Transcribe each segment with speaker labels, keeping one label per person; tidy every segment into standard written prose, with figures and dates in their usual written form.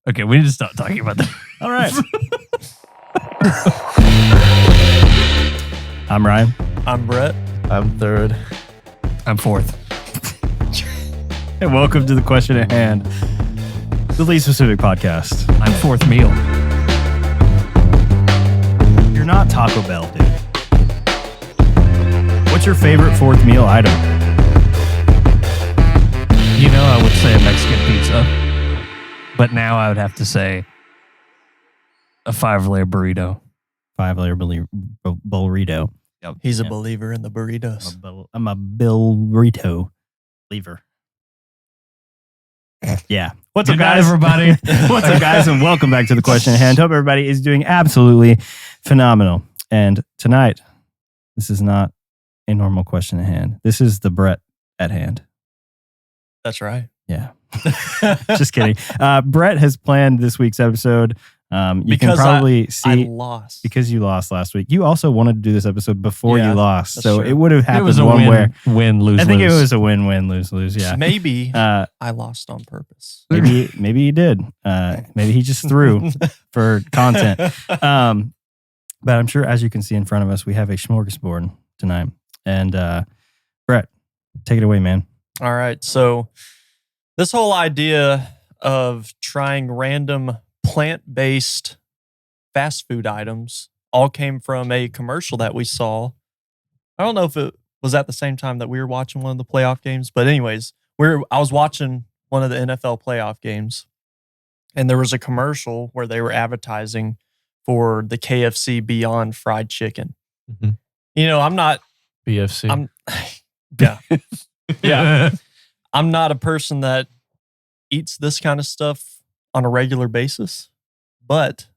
Speaker 1: Okay, we need to stop talking about that.
Speaker 2: All right. I'm Ryan.
Speaker 3: I'm Brett.
Speaker 4: I'm third.
Speaker 1: I'm fourth.
Speaker 2: And welcome to the question at hand, the least specific podcast.
Speaker 1: I'm fourth meal.
Speaker 2: You're not Taco Bell, dude. What's your favorite fourth meal item?
Speaker 1: You know, I would say a Mexican pizza, but now I would have to say a 5-layer burrito.
Speaker 2: 5-layer burrito.
Speaker 1: Yep.
Speaker 3: He's a believer in the burritos.
Speaker 2: I'm a burrito believer. Yeah. What's up,
Speaker 1: Good night,
Speaker 2: guys?
Speaker 1: everybody.
Speaker 2: What's up, guys? And welcome back to the question at hand. Hope everybody is doing absolutely phenomenal. And tonight, this is not a normal question at hand. This is the Brett at hand.
Speaker 3: That's right.
Speaker 2: Yeah. Just kidding. Brett has planned this week's episode. You
Speaker 3: Because
Speaker 2: can probably
Speaker 3: I
Speaker 2: see
Speaker 3: lost.
Speaker 2: because you lost last week. You also wanted to do this episode before
Speaker 3: Yeah,
Speaker 2: you lost.
Speaker 3: that's
Speaker 2: So
Speaker 3: true.
Speaker 2: it would have
Speaker 1: It
Speaker 2: happened
Speaker 1: was a
Speaker 2: one where
Speaker 1: win-lose.
Speaker 2: I think it was a win-win, lose-lose. Yeah.
Speaker 3: Maybe
Speaker 2: I
Speaker 3: lost on purpose.
Speaker 2: maybe he did. Maybe he just threw for content. But I'm sure, as you can see in front of us, we have a smorgasbord tonight. And Brett, take it away, man.
Speaker 3: All right. So this whole idea of trying random plant-based fast food items all came from a commercial that we saw. I don't know if it was at the same time that we were watching one of the playoff games, but anyways, I was watching one of the NFL playoff games, and there was a commercial where they were advertising for the KFC Beyond Fried Chicken.
Speaker 4: Mm-hmm.
Speaker 3: You know, I'm not
Speaker 4: BFC.
Speaker 3: Yeah. I'm not a person that eats this kind of stuff on a regular basis, but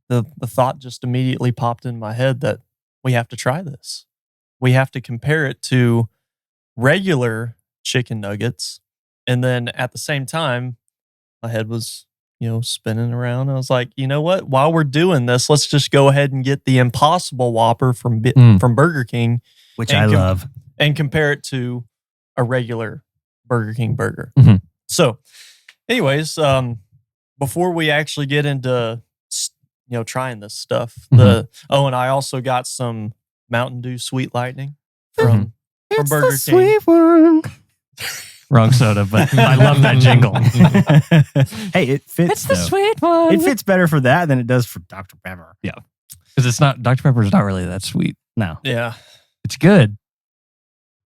Speaker 3: the thought just immediately popped in my head that we have to try this. We have to compare it to regular chicken nuggets. And then at the same time, my head was, spinning around. I was like, you know what? While we're doing this, let's just go ahead and get the Impossible Whopper from Burger King,
Speaker 2: Which I love.
Speaker 3: and compare it to a regular Burger King burger.
Speaker 1: Mm-hmm.
Speaker 3: So, anyways, before we actually get into trying this stuff, and I also got some Mountain Dew Sweet Lightning from Burger King.
Speaker 2: Sweet one.
Speaker 1: Wrong soda, but I love that jingle.
Speaker 2: Hey, it fits.
Speaker 1: It's the
Speaker 2: though.
Speaker 1: sweet one.
Speaker 2: It fits better for that than it does for Dr. Pepper.
Speaker 1: Yeah. Because it's not, Dr. Pepper is not really that sweet.
Speaker 2: No.
Speaker 3: Yeah.
Speaker 1: It's good.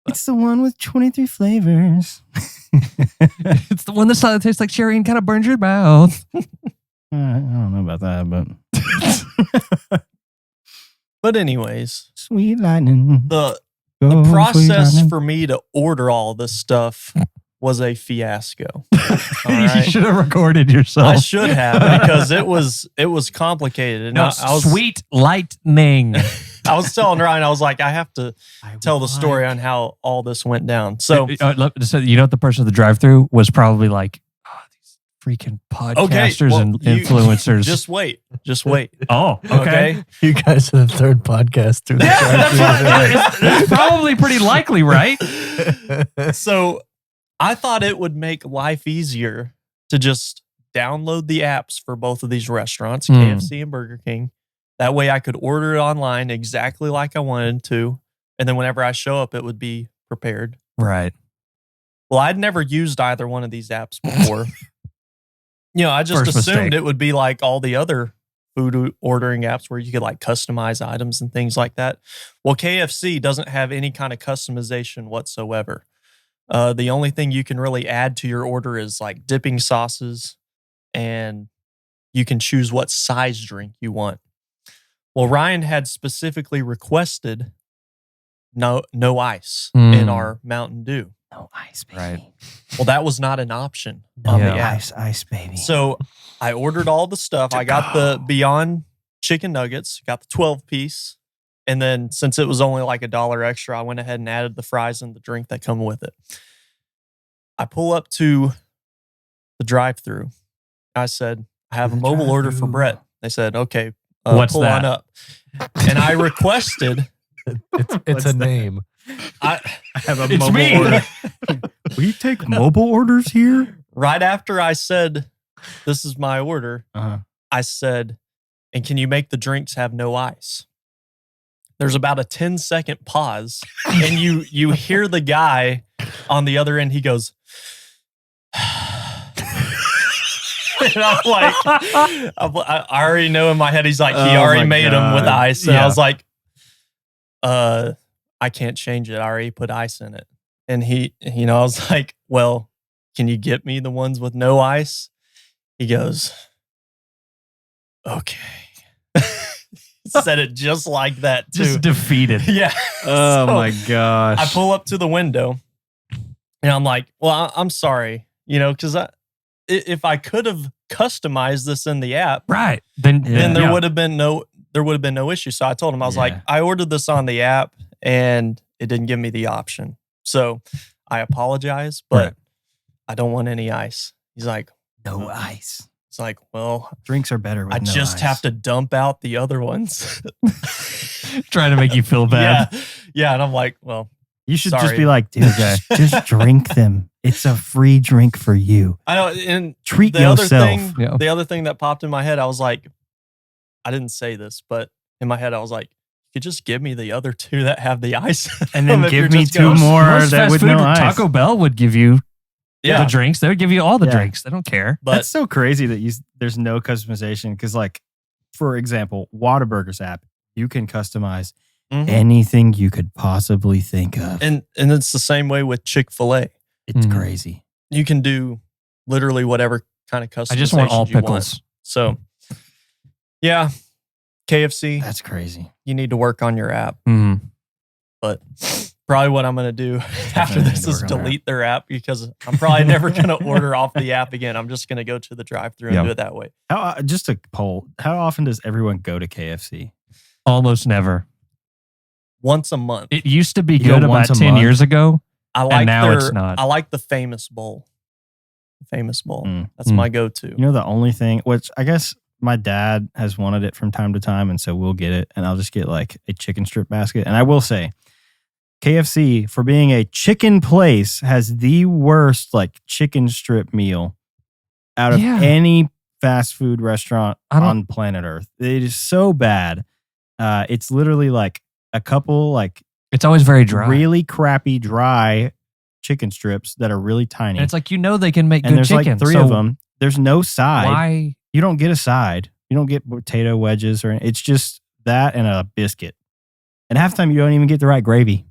Speaker 2: It's the one with 23 flavors.
Speaker 1: It's the one that tastes like cherry and kind of burns your mouth.
Speaker 2: I don't know about that, but
Speaker 3: But anyways,
Speaker 2: Sweet Lightning.
Speaker 3: the
Speaker 2: Go, Sweet
Speaker 3: process
Speaker 2: Lightning.
Speaker 3: for me to order all this stuff was a fiasco. All
Speaker 1: You
Speaker 3: right.
Speaker 1: should have recorded yourself.
Speaker 3: I should have, because it was complicated. And
Speaker 1: No,
Speaker 3: I was
Speaker 1: Sweet Lightning.
Speaker 3: I was telling Ryan, I was like, I have to tell the story on how all this went down. So
Speaker 1: So you know what the person at the drive-thru was probably like, oh, these freaking podcasters
Speaker 3: well,
Speaker 1: and
Speaker 3: you-
Speaker 1: influencers.
Speaker 3: just wait.
Speaker 1: Oh, okay.
Speaker 4: You guys are the third podcast through the
Speaker 1: That's probably pretty likely, right?
Speaker 3: So I thought it would make life easier to just download the apps for both of these restaurants, KFC and Burger King. That way I could order it online exactly like I wanted to. And then whenever I show up, it would be prepared.
Speaker 1: Right.
Speaker 3: Well, I'd never used either one of these apps before. I just
Speaker 1: First
Speaker 3: assumed
Speaker 1: mistake.
Speaker 3: it would be like all the other food ordering apps where you could like customize items and things like that. Well, KFC doesn't have any kind of customization whatsoever. The only thing you can really add to your order is like dipping sauces, and you can choose what size drink you want. Well, Ryan had specifically requested no ice in our Mountain Dew.
Speaker 2: No ice, baby.
Speaker 1: Right.
Speaker 3: Well, that was not an option
Speaker 2: No
Speaker 3: on the app.
Speaker 2: ice, baby.
Speaker 3: So I ordered all the stuff. I got the Beyond chicken nuggets, got the 12-piece. And then since it was only like $1 extra, I went ahead and added the fries and the drink that come with it. I pull up to the drive-thru. I said, I have a mobile order for Brett. They said, okay,
Speaker 1: What's
Speaker 3: pull
Speaker 1: that?
Speaker 3: on up. And I requested.
Speaker 4: It's a name.
Speaker 3: I
Speaker 2: have a
Speaker 1: It's
Speaker 2: mobile
Speaker 1: me.
Speaker 2: order. We take mobile orders here?
Speaker 3: right after I said this is my order. I said, and can you make the drinks have no ice? There's about a 10-second pause, and you hear the guy on the other end. He goes, and I'm like, I already know in my head. He's like, he already made them with ice, and I was like, I can't change it. I already put ice in it. And he, I was like, well, can you get me the ones with no ice? He goes, okay. Said it just like that, too.
Speaker 1: Just defeated.
Speaker 3: Yeah.
Speaker 2: Oh, my gosh.
Speaker 3: I pull up to the window, and I'm like, well, I'm sorry, because if I could have customized this in the app,
Speaker 1: Right. Then
Speaker 3: there would have been no issue. So I told him, I was like, I ordered this on the app, and it didn't give me the option. So I apologize, but I don't want any ice. He's like,
Speaker 2: no ice.
Speaker 3: It's like, well,
Speaker 2: drinks are better with
Speaker 3: I
Speaker 2: no
Speaker 3: just
Speaker 2: ice.
Speaker 3: have to dump out the other ones.
Speaker 1: Trying to make you feel bad.
Speaker 3: Yeah. And I'm like, well,
Speaker 2: You should
Speaker 3: sorry.
Speaker 2: just be like, dude, just drink them. It's a free drink for you.
Speaker 3: I know. And
Speaker 2: Treat
Speaker 3: the
Speaker 2: yourself.
Speaker 3: the other thing that popped in my head, I was like, I didn't say this, but in my head, I was like, you could just give me the other two that have the ice.
Speaker 2: And then
Speaker 3: if
Speaker 2: give
Speaker 3: you're
Speaker 2: me
Speaker 3: just
Speaker 2: two
Speaker 3: gonna-
Speaker 2: more
Speaker 1: Most
Speaker 2: that
Speaker 1: fast
Speaker 2: with
Speaker 1: food,
Speaker 2: no ice.
Speaker 1: Taco Bell would give you
Speaker 3: Yeah.
Speaker 1: the drinks. They would give you all the
Speaker 2: Yeah.
Speaker 1: drinks. They don't care.
Speaker 3: But
Speaker 2: That's so crazy that there's no customization. Because, like, for example, Whataburger's app, you can customize
Speaker 3: Mhm.
Speaker 2: anything you could possibly think of.
Speaker 3: and it's the same way with Chick-fil-A.
Speaker 2: It's
Speaker 1: Mhm.
Speaker 2: crazy.
Speaker 3: You can do literally whatever kind of customization
Speaker 1: I just want all
Speaker 3: you want.
Speaker 1: pickles.
Speaker 3: So, yeah, KFC,
Speaker 2: That's crazy.
Speaker 3: you need to work on your app.
Speaker 1: Mhm.
Speaker 3: But probably what I'm going to do after
Speaker 2: need
Speaker 3: this
Speaker 2: to
Speaker 3: is
Speaker 2: work on our
Speaker 3: delete their app, because I'm probably never going to order off the app again. I'm just going to go to the drive-thru and
Speaker 1: Yeah.
Speaker 3: do it that way.
Speaker 2: Just a poll. How often does everyone go to KFC?
Speaker 1: Almost never.
Speaker 3: Once a month.
Speaker 1: It used to be
Speaker 2: You go
Speaker 1: good
Speaker 2: once
Speaker 1: about
Speaker 2: a
Speaker 1: 10
Speaker 2: month?
Speaker 1: years ago.
Speaker 3: I like
Speaker 1: now it's not.
Speaker 3: I like the Famous Bowl. Famous Bowl.
Speaker 2: Mm.
Speaker 3: That's
Speaker 1: Mm.
Speaker 3: my go-to.
Speaker 2: You know, the only thing, which I guess my dad has wanted it from time to time, and so we'll get it, and I'll just get like a chicken strip basket. And I will say, KFC, for being a chicken place, has the worst like chicken strip meal out of
Speaker 1: Yeah.
Speaker 2: any fast food restaurant
Speaker 1: I don't-
Speaker 2: on planet Earth. It is so bad. It's literally like a couple like
Speaker 1: It's always very dry.
Speaker 2: really crappy dry chicken strips that are really tiny.
Speaker 1: And it's like, they can make
Speaker 2: and
Speaker 1: good
Speaker 2: there's
Speaker 1: chicken.
Speaker 2: like three
Speaker 1: so
Speaker 2: of them. There's no side.
Speaker 1: Why?
Speaker 2: You don't get a side. You don't get potato wedges, or it's just that and a biscuit. And half the time you don't even get the right gravy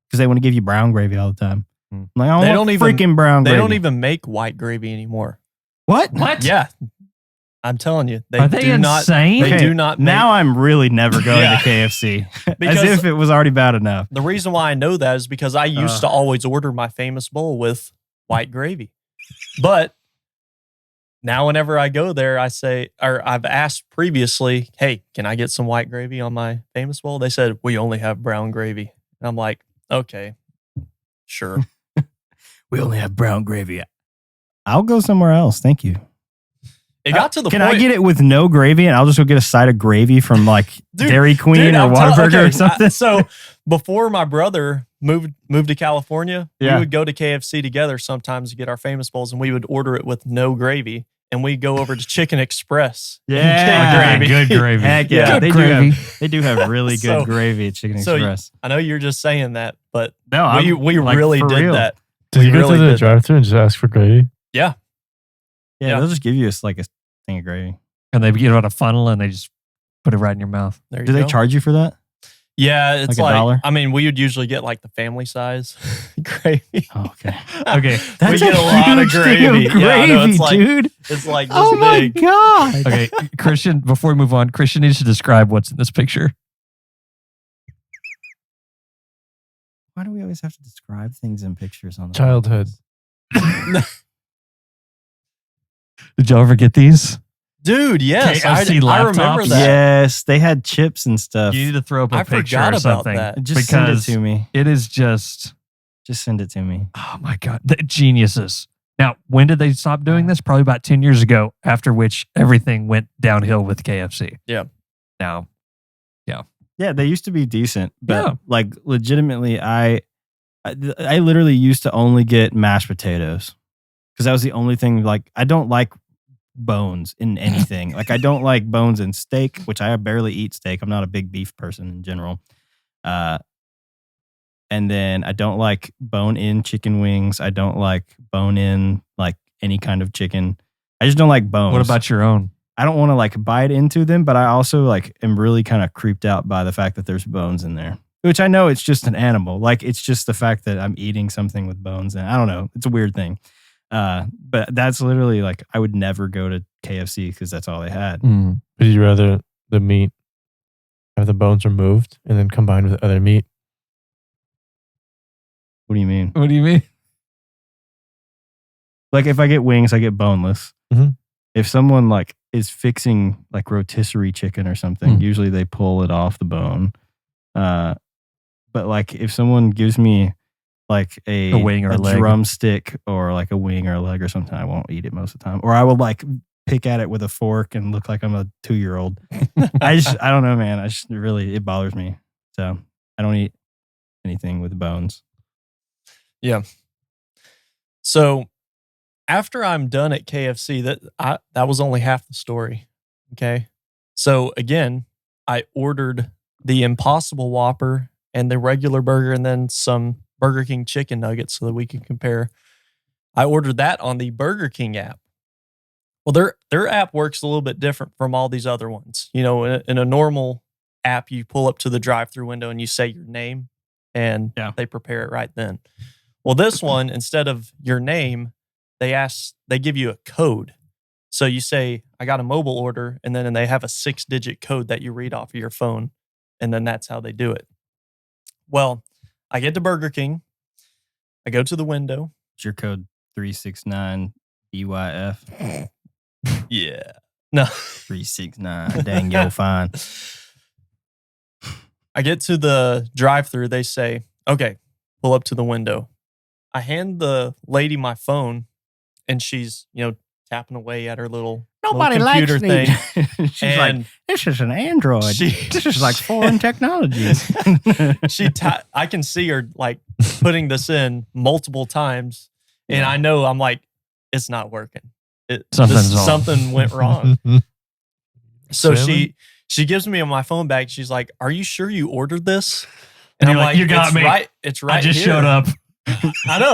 Speaker 2: because they want to give you brown gravy all the time.
Speaker 1: Hmm.
Speaker 2: I'm like, I
Speaker 3: They
Speaker 2: want
Speaker 3: don't even-
Speaker 2: freaking brown
Speaker 3: They
Speaker 2: gravy.
Speaker 3: don't even make white gravy anymore.
Speaker 2: What?
Speaker 1: What?
Speaker 3: Yeah. I'm telling you. They
Speaker 1: Are they
Speaker 3: do not.
Speaker 1: insane?
Speaker 3: They
Speaker 2: Okay,
Speaker 3: do not make.
Speaker 2: Now I'm really never going
Speaker 3: Yeah.
Speaker 2: to KFC.
Speaker 3: Because-
Speaker 2: As if it was already bad enough.
Speaker 3: The reason why I know that is because I used to always order my Famous Bowl with white gravy. But now whenever I go there, I say, or I've asked previously, hey, can I get some white gravy on my Famous Bowl? They said, we only have brown gravy. And I'm like, okay, sure.
Speaker 2: We only have brown gravy. I'll go somewhere else. Thank you.
Speaker 3: It got to the
Speaker 2: Can
Speaker 3: point.
Speaker 2: I get it with no gravy, and I'll just go get a side of gravy from like
Speaker 3: Dude,
Speaker 2: Dairy Queen
Speaker 3: Dude,
Speaker 2: or
Speaker 3: I'm
Speaker 2: Whataburger
Speaker 3: okay,
Speaker 2: or something?
Speaker 3: so before my brother moved to California,
Speaker 2: Yeah.
Speaker 3: we would go to KFC together sometimes to get our Famous Bowls, and we would order it with no gravy. And we'd go over to Chicken Express. and
Speaker 2: Yeah.
Speaker 3: get
Speaker 1: Good gravy.
Speaker 2: Heck yeah.
Speaker 1: Good
Speaker 2: They
Speaker 1: gravy.
Speaker 2: do have really
Speaker 3: So-
Speaker 2: good gravy at Chicken
Speaker 3: so
Speaker 2: Express.
Speaker 3: I know you're just saying that, but
Speaker 2: No,
Speaker 3: we
Speaker 2: like,
Speaker 3: really
Speaker 2: for
Speaker 3: did
Speaker 2: real.
Speaker 3: that.
Speaker 4: Did
Speaker 3: We
Speaker 4: you go
Speaker 3: really
Speaker 4: to the
Speaker 3: did.
Speaker 4: drive-thru and just ask for gravy?
Speaker 3: Yeah.
Speaker 2: Yeah,
Speaker 3: Yeah.
Speaker 2: they'll just give you like a thing of gravy.
Speaker 1: And they get it on a funnel and they just put it right in your mouth.
Speaker 3: There you
Speaker 2: Do they
Speaker 3: go.
Speaker 2: charge you for that?
Speaker 3: Yeah, it's
Speaker 2: Like
Speaker 3: like,
Speaker 2: $1?
Speaker 3: I mean, we would usually get like the family size gravy.
Speaker 2: Oh, okay.
Speaker 1: Okay.
Speaker 3: We get a lot of
Speaker 2: huge thing
Speaker 3: gravy. Yeah, I know,
Speaker 2: gravy,
Speaker 3: it's like,
Speaker 2: dude.
Speaker 3: It's like this
Speaker 2: Oh my
Speaker 3: big.
Speaker 2: god.
Speaker 1: Okay. Christian, before we move on, Christian needs to describe what's in this picture.
Speaker 2: Why do we always have to describe things in pictures on the
Speaker 4: Childhood.
Speaker 1: Did y'all ever get these?
Speaker 3: Dude, yes.
Speaker 1: KFC
Speaker 3: I remember
Speaker 1: laptops?
Speaker 3: that.
Speaker 2: Yes, they had chips and stuff.
Speaker 1: You need to throw up a
Speaker 3: I
Speaker 1: picture
Speaker 3: forgot
Speaker 1: or
Speaker 3: about
Speaker 1: something.
Speaker 3: that.
Speaker 2: Just send it
Speaker 1: because
Speaker 2: to me.
Speaker 1: it is just,
Speaker 2: Just send it to me.
Speaker 1: oh my God, the geniuses. Now, when did they stop doing this? Probably about 10 years ago, after which everything went downhill with KFC.
Speaker 3: Yeah.
Speaker 1: Now,
Speaker 2: Yeah, they used to be decent, but
Speaker 1: Yeah.
Speaker 2: like legitimately, I literally used to only get mashed potatoes because that was the only thing. Like, I don't like bones in anything. Like I don't like bones in steak, which I barely eat steak. I'm not a big beef person in general. And then I don't like bone-in chicken wings. I don't like bone-in like any kind of chicken. I just don't like bones.
Speaker 1: What about your own?
Speaker 2: I don't want to like bite into them, but I also like am really kind of creeped out by the fact that there's bones in there. Which I know it's just an animal. Like it's just the fact that I'm eating something with bones, and I don't know. It's a weird thing. But that's literally like I would never go to KFC because that's all they had.
Speaker 4: Would you rather the meat have the bones removed and then combined with other meat?
Speaker 2: What do you mean?
Speaker 1: What do you mean?
Speaker 2: Like if I get wings, I get boneless.
Speaker 4: Mhm.
Speaker 2: If someone like is fixing like rotisserie chicken or something, usually they pull it off the bone. But like if someone gives me like a
Speaker 1: wing or a leg.
Speaker 2: drumstick or like a wing or a leg or something, I won't eat it most of the time. Or I will like pick at it with a fork and look like I'm a 2-year-old. I don't know, man. It bothers me. So I don't eat anything with bones.
Speaker 3: Yeah. So after I'm done at KFC, that was only half the story. Okay. So again, I ordered the Impossible Whopper and the regular burger and then some Burger King chicken nuggets so that we can compare. I ordered that on the Burger King app. Well, their app works a little bit different from all these other ones. You know, in a normal app, you pull up to the drive-through window and you say your name and they prepare it right then. Well, this one, instead of your name, they give you a code. So you say, I got a mobile order, and then they have a 6-digit code that you read off of your phone, and then that's how they do it. Well, I get to Burger King. I go to the window.
Speaker 2: It's your code 369 BYF.
Speaker 3: Yeah. No.
Speaker 2: 369. Dang, yo, fine.
Speaker 3: I get to the drive-thru. They say, okay, pull up to the window. I hand the lady my phone, and she's, tapping away at her little computer thing.
Speaker 2: She's like, this is an Android. This is like foreign technology.
Speaker 3: I can see her like putting this in multiple times, and I know I'm like, it's not working. Something went wrong. So she gives me my phone back. She's like, "Are you sure you ordered this?"
Speaker 1: And I'm like, "You got me.
Speaker 3: Right, it's right.
Speaker 1: I just
Speaker 3: here.
Speaker 1: showed up.
Speaker 3: I know.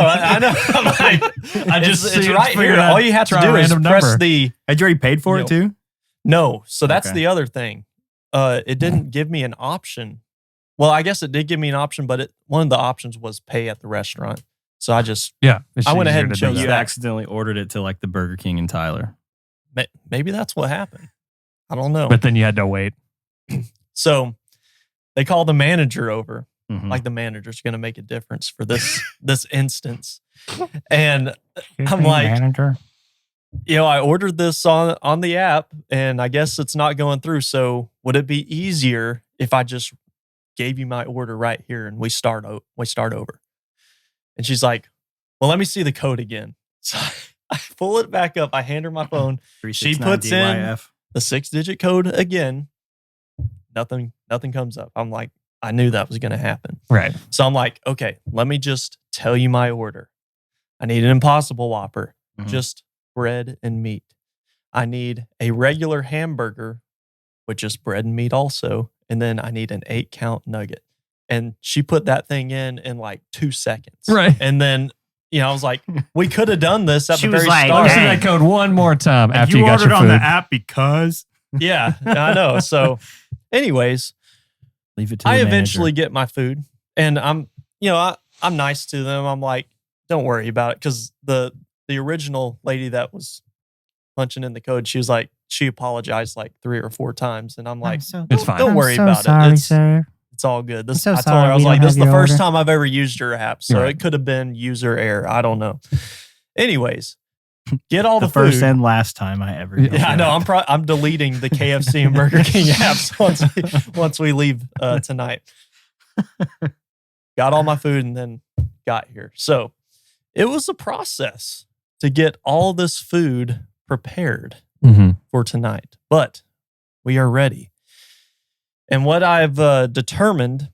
Speaker 3: I'm like, it's right here. All you have to do is press the.
Speaker 2: Had you already paid for it too?
Speaker 3: No. So that's the other thing. It didn't give me an option. Well, I guess it did give me an option, but one of the options was pay at the restaurant. So I just I went ahead and chose that.
Speaker 2: You accidentally ordered it to like the Burger King in Tyler.
Speaker 3: Maybe that's what happened. I don't know.
Speaker 1: But then you had to wait.
Speaker 3: So they call the manager over.
Speaker 2: Mm-hmm.
Speaker 3: Like the manager's going to make a difference for this instance. And I'm like,
Speaker 2: manager?
Speaker 3: I ordered this on the app and I guess it's not going through. So would it be easier if I just gave you my order right here and we start over? And she's like, well, let me see the code again. So I pull it back up. I hand her my phone. She puts in the 6-digit code again. Nothing comes up. I'm like, I knew that was going to happen.
Speaker 1: Right.
Speaker 3: So I'm like, okay, let me just tell you my order. I need an Impossible Whopper, just bread and meat. I need a regular hamburger with just bread and meat also. And then I need an 8-count nugget. And she put that thing in like 2 seconds.
Speaker 1: Right.
Speaker 3: And then, I was like, we could have done this at the very
Speaker 2: like,
Speaker 3: start.
Speaker 1: Say that code one more time after you got your
Speaker 2: ordered
Speaker 1: food.
Speaker 2: on the app because.
Speaker 3: Yeah, I know. So anyways,
Speaker 2: leave it to
Speaker 3: I
Speaker 2: the
Speaker 3: eventually
Speaker 2: manager.
Speaker 3: get my food and I'm nice to them. I'm like, don't worry about it. Cause the original lady that was punching in the code, she apologized like 3 or 4 times. And I'm like,
Speaker 1: it's fine.
Speaker 3: Don't worry about it. It's all good. I told her, I was like, this is the first time I've ever used your app. So it could have been user error. I don't know. Anyways, get all the food.
Speaker 2: First and last time I ever used
Speaker 3: Yeah, I know. I'm deleting the KFC and Burger King apps once we leave tonight. Got all my food and then got here. So it was a process to get all this food prepared for tonight, but we are ready. And what I've determined,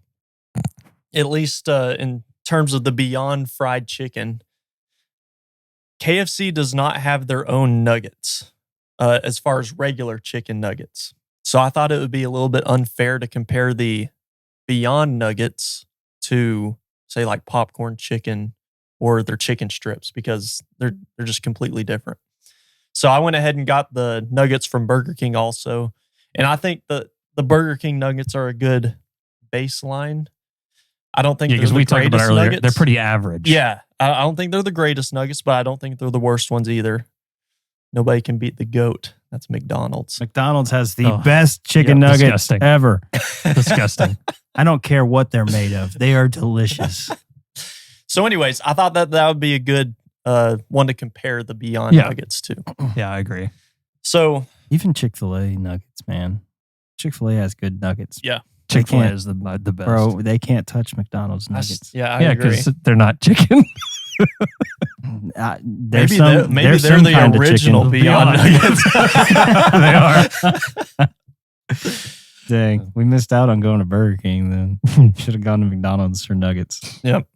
Speaker 3: at least in terms of the Beyond Fried Chicken, KFC does not have their own nuggets. as far as regular chicken nuggets. So I thought it would be a little bit unfair to compare the Beyond Nuggets to, say, like popcorn chicken or their chicken strips, because they're just completely different. So I went ahead and got the nuggets from Burger King also. And I think the Burger King nuggets are a good baseline. I don't think
Speaker 1: because we talked about earlier,
Speaker 3: nuggets.
Speaker 1: they're pretty average.
Speaker 3: Yeah. I don't think they're the greatest nuggets, but I don't think they're the worst ones either. Nobody can beat the GOAT. That's McDonald's.
Speaker 2: McDonald's has the best chicken nuggets
Speaker 1: disgusting.
Speaker 2: ever.
Speaker 1: Disgusting.
Speaker 2: I don't care what they're made of. They are delicious.
Speaker 3: So anyways, I thought that would be a good one to compare the Beyond Nuggets to.
Speaker 1: Yeah, I agree.
Speaker 3: So
Speaker 2: even Chick-fil-A nuggets, man. Chick-fil-A has good nuggets.
Speaker 3: Yeah.
Speaker 1: Chick-fil-A is the best.
Speaker 2: Bro, they can't touch McDonald's nuggets.
Speaker 3: I agree.
Speaker 1: because they're not chicken.
Speaker 3: Maybe they're the original Beyond Nuggets.
Speaker 1: They are.
Speaker 2: Dang, we missed out on going to Burger King then. Should have gone to McDonald's for nuggets.
Speaker 3: Yep.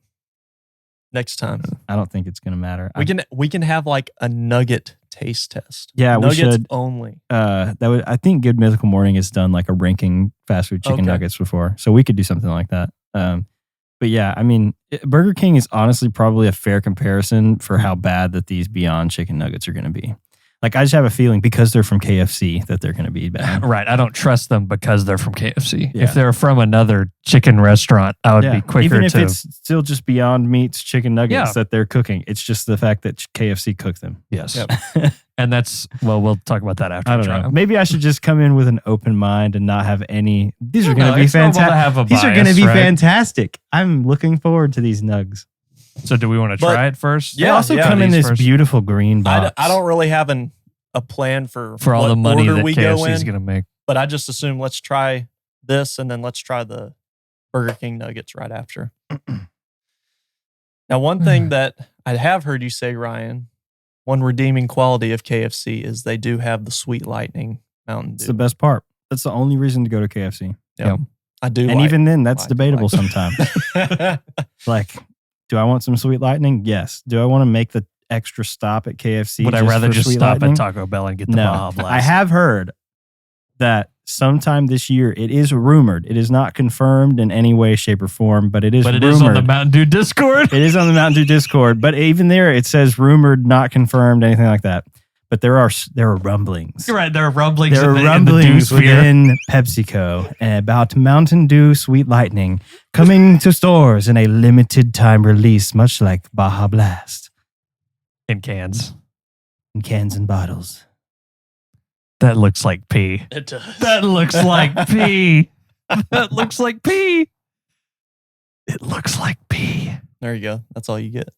Speaker 3: Next time.
Speaker 2: I don't think it's going to matter.
Speaker 3: We can have like a nugget taste test.
Speaker 2: Yeah,
Speaker 3: nuggets
Speaker 2: we should.
Speaker 3: Only.
Speaker 2: I think Good Mythical Morning has done like a ranking fast food chicken nuggets before. So we could do something like that. But yeah, I mean, Burger King is honestly probably a fair comparison for how bad that these Beyond chicken nuggets are going to be. Like, I just have a feeling because they're from KFC that they're going to be bad.
Speaker 1: Right. I don't trust them because they're from KFC.
Speaker 2: Yeah.
Speaker 1: If they're from another chicken restaurant, I would be quicker
Speaker 2: Even if
Speaker 1: to...
Speaker 2: it's still just Beyond Meat's chicken nuggets that they're cooking. It's just the fact that KFC cooked them.
Speaker 1: Yes.
Speaker 3: Yep.
Speaker 1: And that's... Well, we'll talk about that after
Speaker 2: I
Speaker 1: we
Speaker 2: don't
Speaker 1: try
Speaker 2: know.
Speaker 1: them.
Speaker 2: Maybe I should just come in with an open mind and not have any... These are going to be
Speaker 1: it's normal to have a
Speaker 2: fantastic. These are going to
Speaker 1: bias,
Speaker 2: be
Speaker 1: right?
Speaker 2: fantastic. I'm looking forward to these nugs.
Speaker 1: So do we want to try it first?
Speaker 2: They also come in this beautiful green box.
Speaker 3: I don't really have a plan for
Speaker 1: all
Speaker 3: what
Speaker 1: the money
Speaker 3: order
Speaker 1: that
Speaker 3: we go
Speaker 1: KFC is
Speaker 3: in,
Speaker 1: going to make.
Speaker 3: but I just assume let's try this and then let's try the Burger King nuggets right after. Now, one thing that I have heard you say, Ryan, one redeeming quality of KFC is they do have the Sweet Lightning Mountain Dew.
Speaker 2: It's the best part. That's the only reason to go to KFC.
Speaker 3: Yeah. I do.
Speaker 2: And even then, that's
Speaker 3: like-
Speaker 2: debatable sometimes. Like, do I want some Sweet Lightning? Yes. Do I want to make the extra stop at KFC?
Speaker 1: Would I rather just
Speaker 2: Sweet
Speaker 1: stop
Speaker 2: Lightning?
Speaker 1: at Taco Bell and get the Baja Blast?
Speaker 2: I have heard that sometime this year, it is rumored. It is not confirmed in any way, shape, or form, but it is rumored.
Speaker 1: But it is on the Mountain Dew Discord.
Speaker 2: It is on the Mountain Dew Discord. But even there, it says rumored, not confirmed, anything like that. But there are rumblings.
Speaker 1: You're right. There are rumblings.
Speaker 2: There are
Speaker 1: in the
Speaker 2: rumblings
Speaker 1: Dew sphere.
Speaker 2: within PepsiCo about Mountain Dew Sweet Lightning coming to stores in a limited time release, much like Baja Blast.
Speaker 1: In cans.
Speaker 2: In cans and bottles.
Speaker 1: That looks like pee.
Speaker 3: It does.
Speaker 1: That looks like pee. That looks like pee. It looks like pee.
Speaker 3: There you go. That's all you get.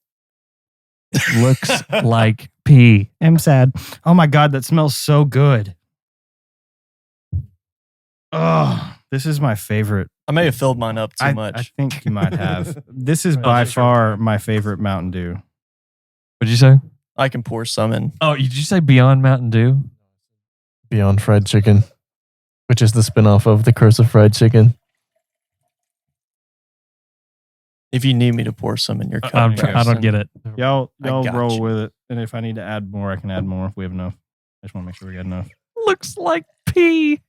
Speaker 1: It looks like pee.
Speaker 2: I'm sad. Oh my God, that smells so good. Oh, this is my favorite.
Speaker 3: I may have filled mine up too
Speaker 2: I
Speaker 3: much.
Speaker 2: think you might have. This is by far my favorite Mountain Dew.
Speaker 1: What'd you say?
Speaker 3: I can pour some in.
Speaker 1: Oh, did you say Beyond Mountain Dew?
Speaker 4: Beyond Fried Chicken, which is the spinoff of the Curse of Fried Chicken.
Speaker 3: If you need me to pour some in your cup,
Speaker 1: I don't get it.
Speaker 2: Y'all
Speaker 3: got
Speaker 2: roll
Speaker 3: you.
Speaker 2: with it. And if I need to add more, I can add more if we have enough. I just want to make sure we got enough.
Speaker 1: Looks like pee.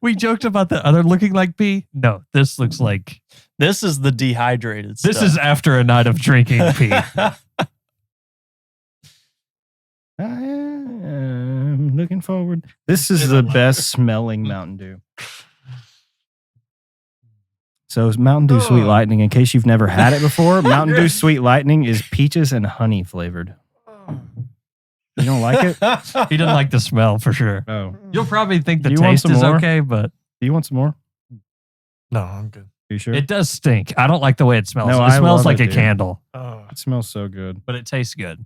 Speaker 1: We joked about the other looking like pee. No, this looks like...
Speaker 3: This is the dehydrated stuff.
Speaker 1: This is after a night of drinking pee.
Speaker 2: I am looking forward. This is the best smelling Mountain Dew. So Mountain Dew Sweet Lightning, in case you've never had it before, Mountain Dew Sweet Lightning is peaches and honey flavored. You don't like it?
Speaker 1: He didn't like the smell for sure.
Speaker 2: Oh.
Speaker 1: You'll probably think the
Speaker 2: Do you want
Speaker 1: taste
Speaker 2: some
Speaker 1: is
Speaker 2: more?
Speaker 1: okay, but
Speaker 2: Do you want some more?
Speaker 4: No, I'm good.
Speaker 2: Are you sure?
Speaker 1: it does stink. I don't like the way it smells.
Speaker 2: No,
Speaker 1: it
Speaker 2: I
Speaker 1: smells
Speaker 2: love
Speaker 1: like
Speaker 2: it,
Speaker 1: a
Speaker 2: dude.
Speaker 1: candle,
Speaker 2: It smells so good.
Speaker 1: but it tastes good.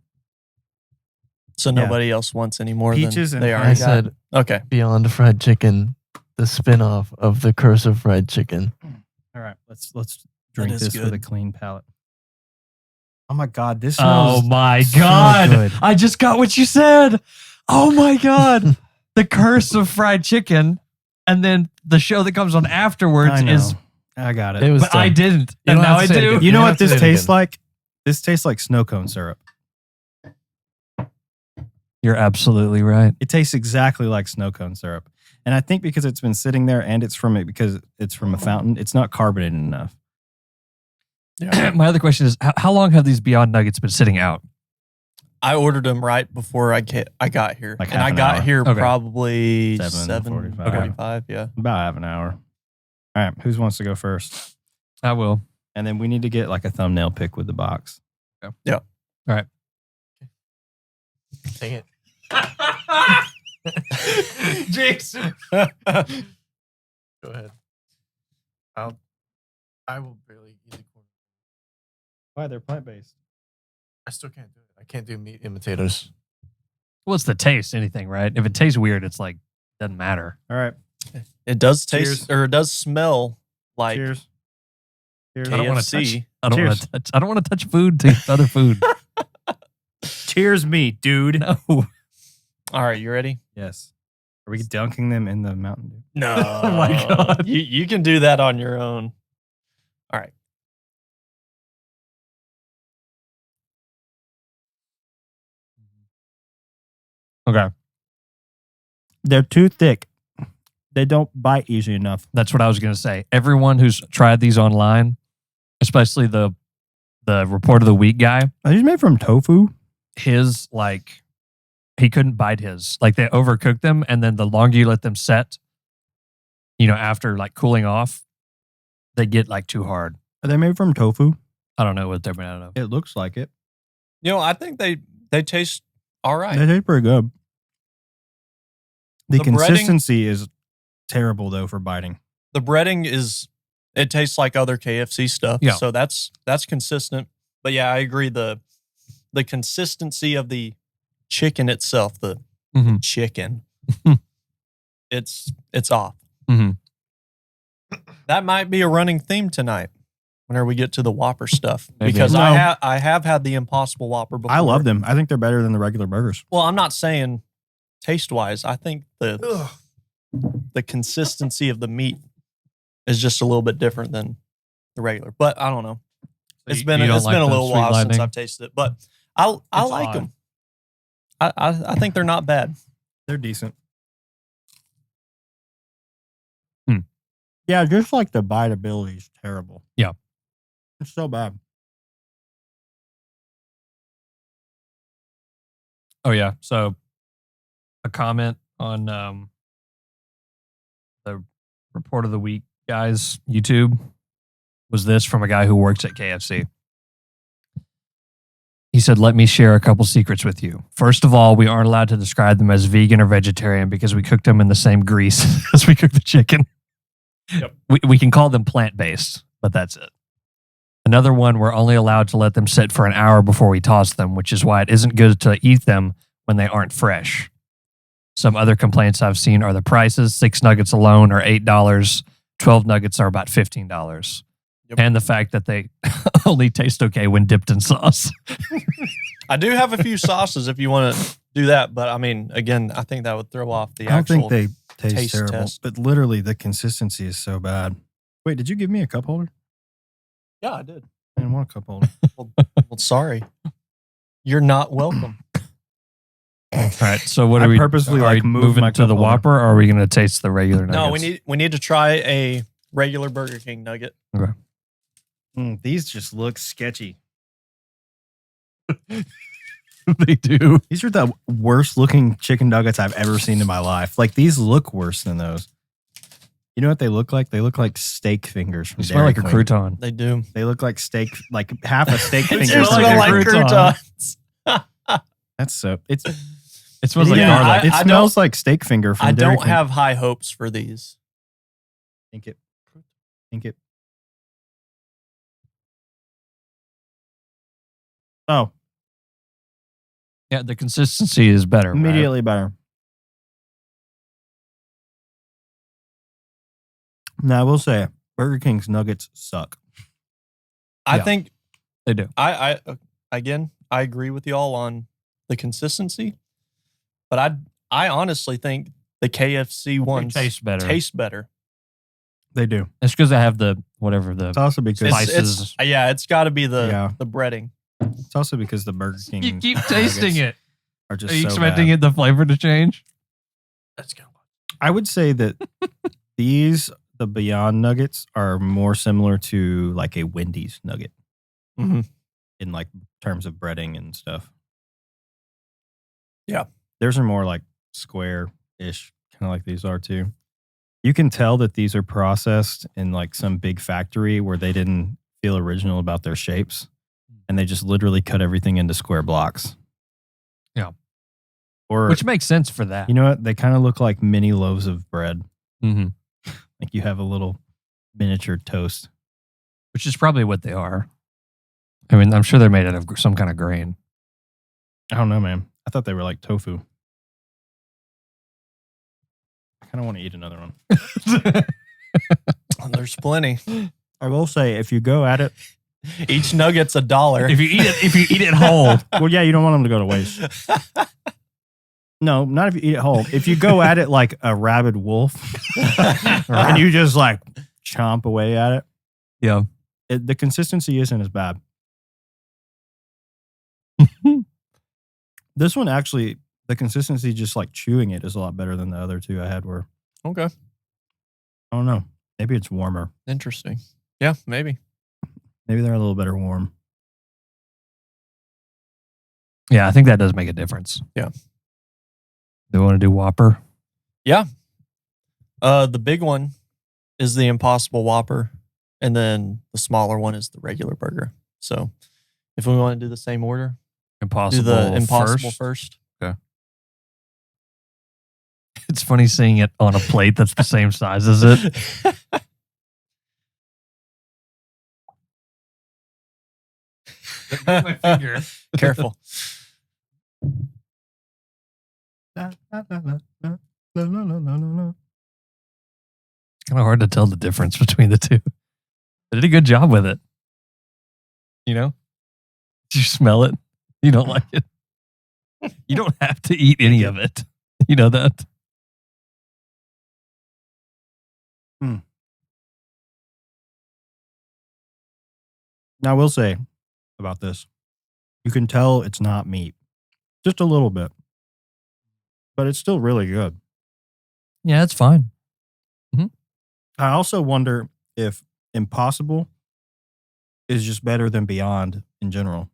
Speaker 3: So nobody else wants any more
Speaker 2: Peaches
Speaker 3: than
Speaker 2: and
Speaker 3: they
Speaker 2: honey.
Speaker 3: already
Speaker 4: I
Speaker 3: got.
Speaker 4: said
Speaker 3: Okay.
Speaker 4: Beyond Fried Chicken, the spinoff of the Curse of Fried Chicken.
Speaker 2: All right, let's drink
Speaker 3: is
Speaker 2: this with
Speaker 3: good.
Speaker 2: a clean palate. Oh my God, this smells
Speaker 1: Oh my
Speaker 2: so
Speaker 1: God.
Speaker 2: good.
Speaker 1: I just got what you said. Oh my God. The Curse of Fried Chicken. And then the show that comes on afterwards
Speaker 2: I know.
Speaker 1: is...
Speaker 2: I got it.
Speaker 4: It was
Speaker 1: But I
Speaker 4: dumb.
Speaker 1: didn't.
Speaker 4: You
Speaker 1: And
Speaker 4: don't
Speaker 1: now
Speaker 4: have
Speaker 1: I
Speaker 4: to say it
Speaker 1: do.
Speaker 4: again.
Speaker 2: You know
Speaker 4: don't
Speaker 2: what
Speaker 4: have to
Speaker 2: this
Speaker 4: say it
Speaker 2: tastes
Speaker 4: again.
Speaker 2: like? This tastes like snow cone syrup.
Speaker 1: You're absolutely right.
Speaker 2: It tastes exactly like snow cone syrup. And I think because it's been sitting there and because it's from a fountain, it's not carbonated enough.
Speaker 3: Yeah.
Speaker 1: My other question is, how long have these Beyond Nuggets been sitting out?
Speaker 3: I ordered them right before I got here.
Speaker 2: Like
Speaker 3: and
Speaker 2: half
Speaker 3: I
Speaker 2: an
Speaker 3: got
Speaker 2: hour.
Speaker 3: here
Speaker 1: Okay.
Speaker 3: probably
Speaker 2: 7:45.
Speaker 3: 7:45. Yeah.
Speaker 2: About half an hour. All right. Who wants to go first?
Speaker 1: I will.
Speaker 2: And then we need to get like a thumbnail pic with the box.
Speaker 3: Yeah.
Speaker 1: All right.
Speaker 4: Dang it.
Speaker 1: Jinx.
Speaker 4: Go ahead. I will barely eat the corn.
Speaker 2: Why? They're plant-based.
Speaker 4: I still can't do it. I can't do meat imitators.
Speaker 1: What's the taste? Anything, right? If it tastes weird, it's like, doesn't matter.
Speaker 2: All right.
Speaker 3: It does taste
Speaker 2: Cheers.
Speaker 3: or it does smell like
Speaker 2: Cheers. Cheers.
Speaker 1: I don't wanna
Speaker 3: KFC.
Speaker 1: I don't want
Speaker 2: Cheers.
Speaker 1: to touch. I don't want to touch food to other food.
Speaker 2: Cheers me, dude.
Speaker 1: No.
Speaker 3: All right, you ready?
Speaker 2: Yes. Are we dunking them in the Mountain Dew?
Speaker 3: No.
Speaker 1: Oh my God.
Speaker 3: You can do that on your own. All right.
Speaker 1: Okay.
Speaker 2: They're too thick. They don't bite easy enough.
Speaker 1: That's what I was going to say. Everyone who's tried these online, especially the report of the week guy,
Speaker 2: Are these made from tofu?
Speaker 1: his like he couldn't bite his. Like they overcooked them, and then the longer you let them set, after like cooling off, they get like too hard.
Speaker 2: Are they made from tofu?
Speaker 1: I don't know what they're made out of.
Speaker 2: It looks like it.
Speaker 3: I think they taste all right.
Speaker 2: They taste pretty good. The
Speaker 3: The breading-
Speaker 2: consistency is terrible though for biting.
Speaker 3: The breading it tastes like other KFC stuff.
Speaker 1: Yeah.
Speaker 3: So that's consistent. But yeah, I agree. The consistency of the chicken itself, the
Speaker 1: Mhm.
Speaker 3: chicken, it's off.
Speaker 1: Mhm.
Speaker 3: That might be a running theme tonight whenever we get to the Whopper stuff.
Speaker 1: Maybe.
Speaker 3: Because
Speaker 2: No.
Speaker 3: I have had the Impossible Whopper before.
Speaker 2: I love them. I think they're better than the regular burgers.
Speaker 3: Well, I'm not saying taste wise. I think the consistency of the meat is just a little bit different than the regular. But I don't know. It's
Speaker 1: you
Speaker 3: been
Speaker 1: don't
Speaker 3: it's
Speaker 1: like
Speaker 3: been a
Speaker 1: the
Speaker 3: little
Speaker 1: Sweet
Speaker 3: while since
Speaker 1: Lightning?
Speaker 3: I've tasted it, but I
Speaker 2: It's
Speaker 3: like
Speaker 2: odd.
Speaker 3: them. I think they're not bad.
Speaker 2: They're decent.
Speaker 1: Hmm.
Speaker 2: Yeah, just like the biteability is terrible.
Speaker 1: Yeah.
Speaker 2: It's so bad.
Speaker 1: Oh yeah. So a comment on the report of the week guys YouTube was this from a guy who works at KFC. He said, "Let me share a couple secrets with you. First of all, we aren't allowed to describe them as vegan or vegetarian because we cooked them in the same grease as we cooked the chicken.
Speaker 3: Yep.
Speaker 1: We can call them plant-based, but that's it. Another one, we're only allowed to let them sit for an hour before we toss them, which is why it isn't good to eat them when they aren't fresh. Some other complaints I've seen are the prices. 6 nuggets alone are $8. 12 nuggets are about $15.
Speaker 3: Yep.
Speaker 1: And the fact that they only taste okay when dipped in sauce."
Speaker 3: I do have a few sauces if you want to do that, but I mean, again, I think that would throw off the
Speaker 2: I don't
Speaker 3: actual.
Speaker 2: think they taste
Speaker 3: taste
Speaker 2: terrible,
Speaker 3: test.
Speaker 2: but literally the consistency is so bad. Wait, did you give me a cup holder?
Speaker 3: Yeah, I did.
Speaker 2: I didn't want a cup holder.
Speaker 3: Well, sorry, you're not welcome.
Speaker 1: All right. So what
Speaker 2: I
Speaker 1: are we
Speaker 2: purposely,
Speaker 1: are
Speaker 2: like,
Speaker 1: we
Speaker 2: moved
Speaker 1: moving
Speaker 2: my
Speaker 1: to
Speaker 2: cup
Speaker 1: the
Speaker 2: holder.
Speaker 1: Whopper, or are we going to taste the regular nuggets?
Speaker 3: No, we need to try a regular Burger King nugget.
Speaker 2: These just look sketchy.
Speaker 1: They do.
Speaker 2: These are the worst looking chicken nuggets I've ever seen in my life. Like, these look worse than those. You know what they look like? They look like steak fingers from
Speaker 1: They smell
Speaker 2: Dairy
Speaker 1: like a
Speaker 2: Queen.
Speaker 1: crouton.
Speaker 3: They do.
Speaker 2: They look like steak, like half a steak
Speaker 3: They
Speaker 2: finger.
Speaker 3: do
Speaker 1: It's
Speaker 3: smell
Speaker 1: like a
Speaker 3: like
Speaker 1: crouton.
Speaker 3: croutons.
Speaker 2: That's so. It's.
Speaker 1: It smells like
Speaker 3: Yeah,
Speaker 1: garlic.
Speaker 2: It
Speaker 3: I
Speaker 2: smells like steak finger from
Speaker 3: I
Speaker 2: Dairy
Speaker 3: don't
Speaker 2: Queen.
Speaker 3: have high hopes for these.
Speaker 2: Think it. Think it. Oh,
Speaker 1: Yeah, the consistency is better. right?
Speaker 2: immediately better. Now I will say, Burger King's nuggets suck.
Speaker 3: I
Speaker 1: Yeah.
Speaker 3: think
Speaker 1: They do.
Speaker 3: I again I agree with y'all on the consistency, but I honestly think the KFC
Speaker 1: They
Speaker 3: ones
Speaker 1: taste better.
Speaker 3: taste better.
Speaker 2: They do.
Speaker 1: It's because I have the whatever the
Speaker 2: It's also because
Speaker 1: Spices.
Speaker 3: It's got to be
Speaker 2: Yeah.
Speaker 3: the breading.
Speaker 2: it's also because the Burger King
Speaker 1: You keep tasting it.
Speaker 2: are just
Speaker 1: Are you
Speaker 2: so
Speaker 1: expecting
Speaker 2: bad.
Speaker 1: the flavor to change?
Speaker 4: Let's go.
Speaker 2: I would say that the Beyond Nuggets are more similar to like a Wendy's nugget
Speaker 3: Mm-hmm.
Speaker 2: in like terms of breading and stuff.
Speaker 3: Yeah.
Speaker 2: Theirs are more like square-ish, kind of like these are too. You can tell that these are processed in like some big factory where they didn't feel original about their shapes and they just literally cut everything into square blocks.
Speaker 1: Yeah.
Speaker 2: Or,
Speaker 1: Which makes sense for that.
Speaker 2: you know what? They kind of look like mini loaves of bread.
Speaker 1: Mm-hmm.
Speaker 2: Like you have a little miniature toast.
Speaker 1: Which is probably what they are. I mean, I'm sure they're made out of some kind of grain.
Speaker 2: I don't know, man. I thought they were like tofu. I kind of want to eat another one.
Speaker 3: There's plenty.
Speaker 2: I will say, if you go at it,
Speaker 3: Each nugget's $1.
Speaker 1: If you eat it whole,
Speaker 2: well, yeah, you don't want them to go to waste. No, not if you eat it whole. If you go at it like a rabid wolf and you just like chomp away at it,
Speaker 1: yeah.
Speaker 2: the consistency isn't as bad. This one actually, the consistency just like chewing it is a lot better than the other two I had were.
Speaker 3: Okay.
Speaker 2: I don't know. Maybe it's warmer.
Speaker 3: Interesting. Yeah, maybe.
Speaker 2: Maybe they're a little better warm.
Speaker 1: Yeah, I think that does make a difference.
Speaker 3: Yeah.
Speaker 1: Do you want to do Whopper?
Speaker 3: Yeah. The big one is the Impossible Whopper, and then the smaller one is the regular burger. So if we want to do the same order,
Speaker 1: Impossible
Speaker 3: do the Impossible
Speaker 1: first.
Speaker 3: first.
Speaker 1: It's funny seeing it on a plate that's the same size as it. My finger.
Speaker 3: Careful.
Speaker 1: It's kind of hard to tell the difference between the two. They did a good job with it. You know? Did you smell it? You don't like it? You don't have to eat any of it. You know that?
Speaker 2: Now, I will say about this, you can tell it's not meat. Just a little bit. But it's still really good.
Speaker 1: Yeah, it's fine.
Speaker 2: I also wonder if Impossible is just better than Beyond in general.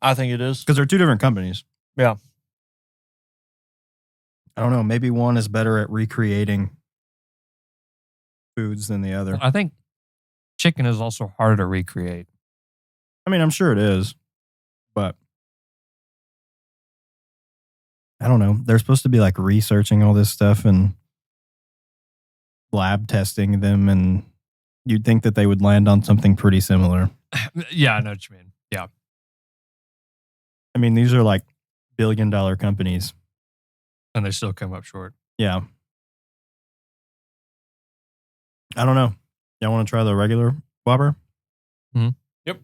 Speaker 3: I think it is.
Speaker 2: Because they're two different companies.
Speaker 3: Yeah.
Speaker 2: I don't know. Maybe one is better at recreating foods than the other.
Speaker 1: I think chicken is also harder to recreate.
Speaker 2: I mean, I'm sure it is. But I don't know. They're supposed to be like researching all this stuff and lab testing them. And you'd think that they would land on something pretty similar.
Speaker 1: Yeah, I know what you mean. Yeah.
Speaker 2: I mean, these are like billion-dollar companies.
Speaker 1: And they still come up short.
Speaker 2: Yeah. I don't know. Y'all want to try the regular Whopper?
Speaker 3: Yep.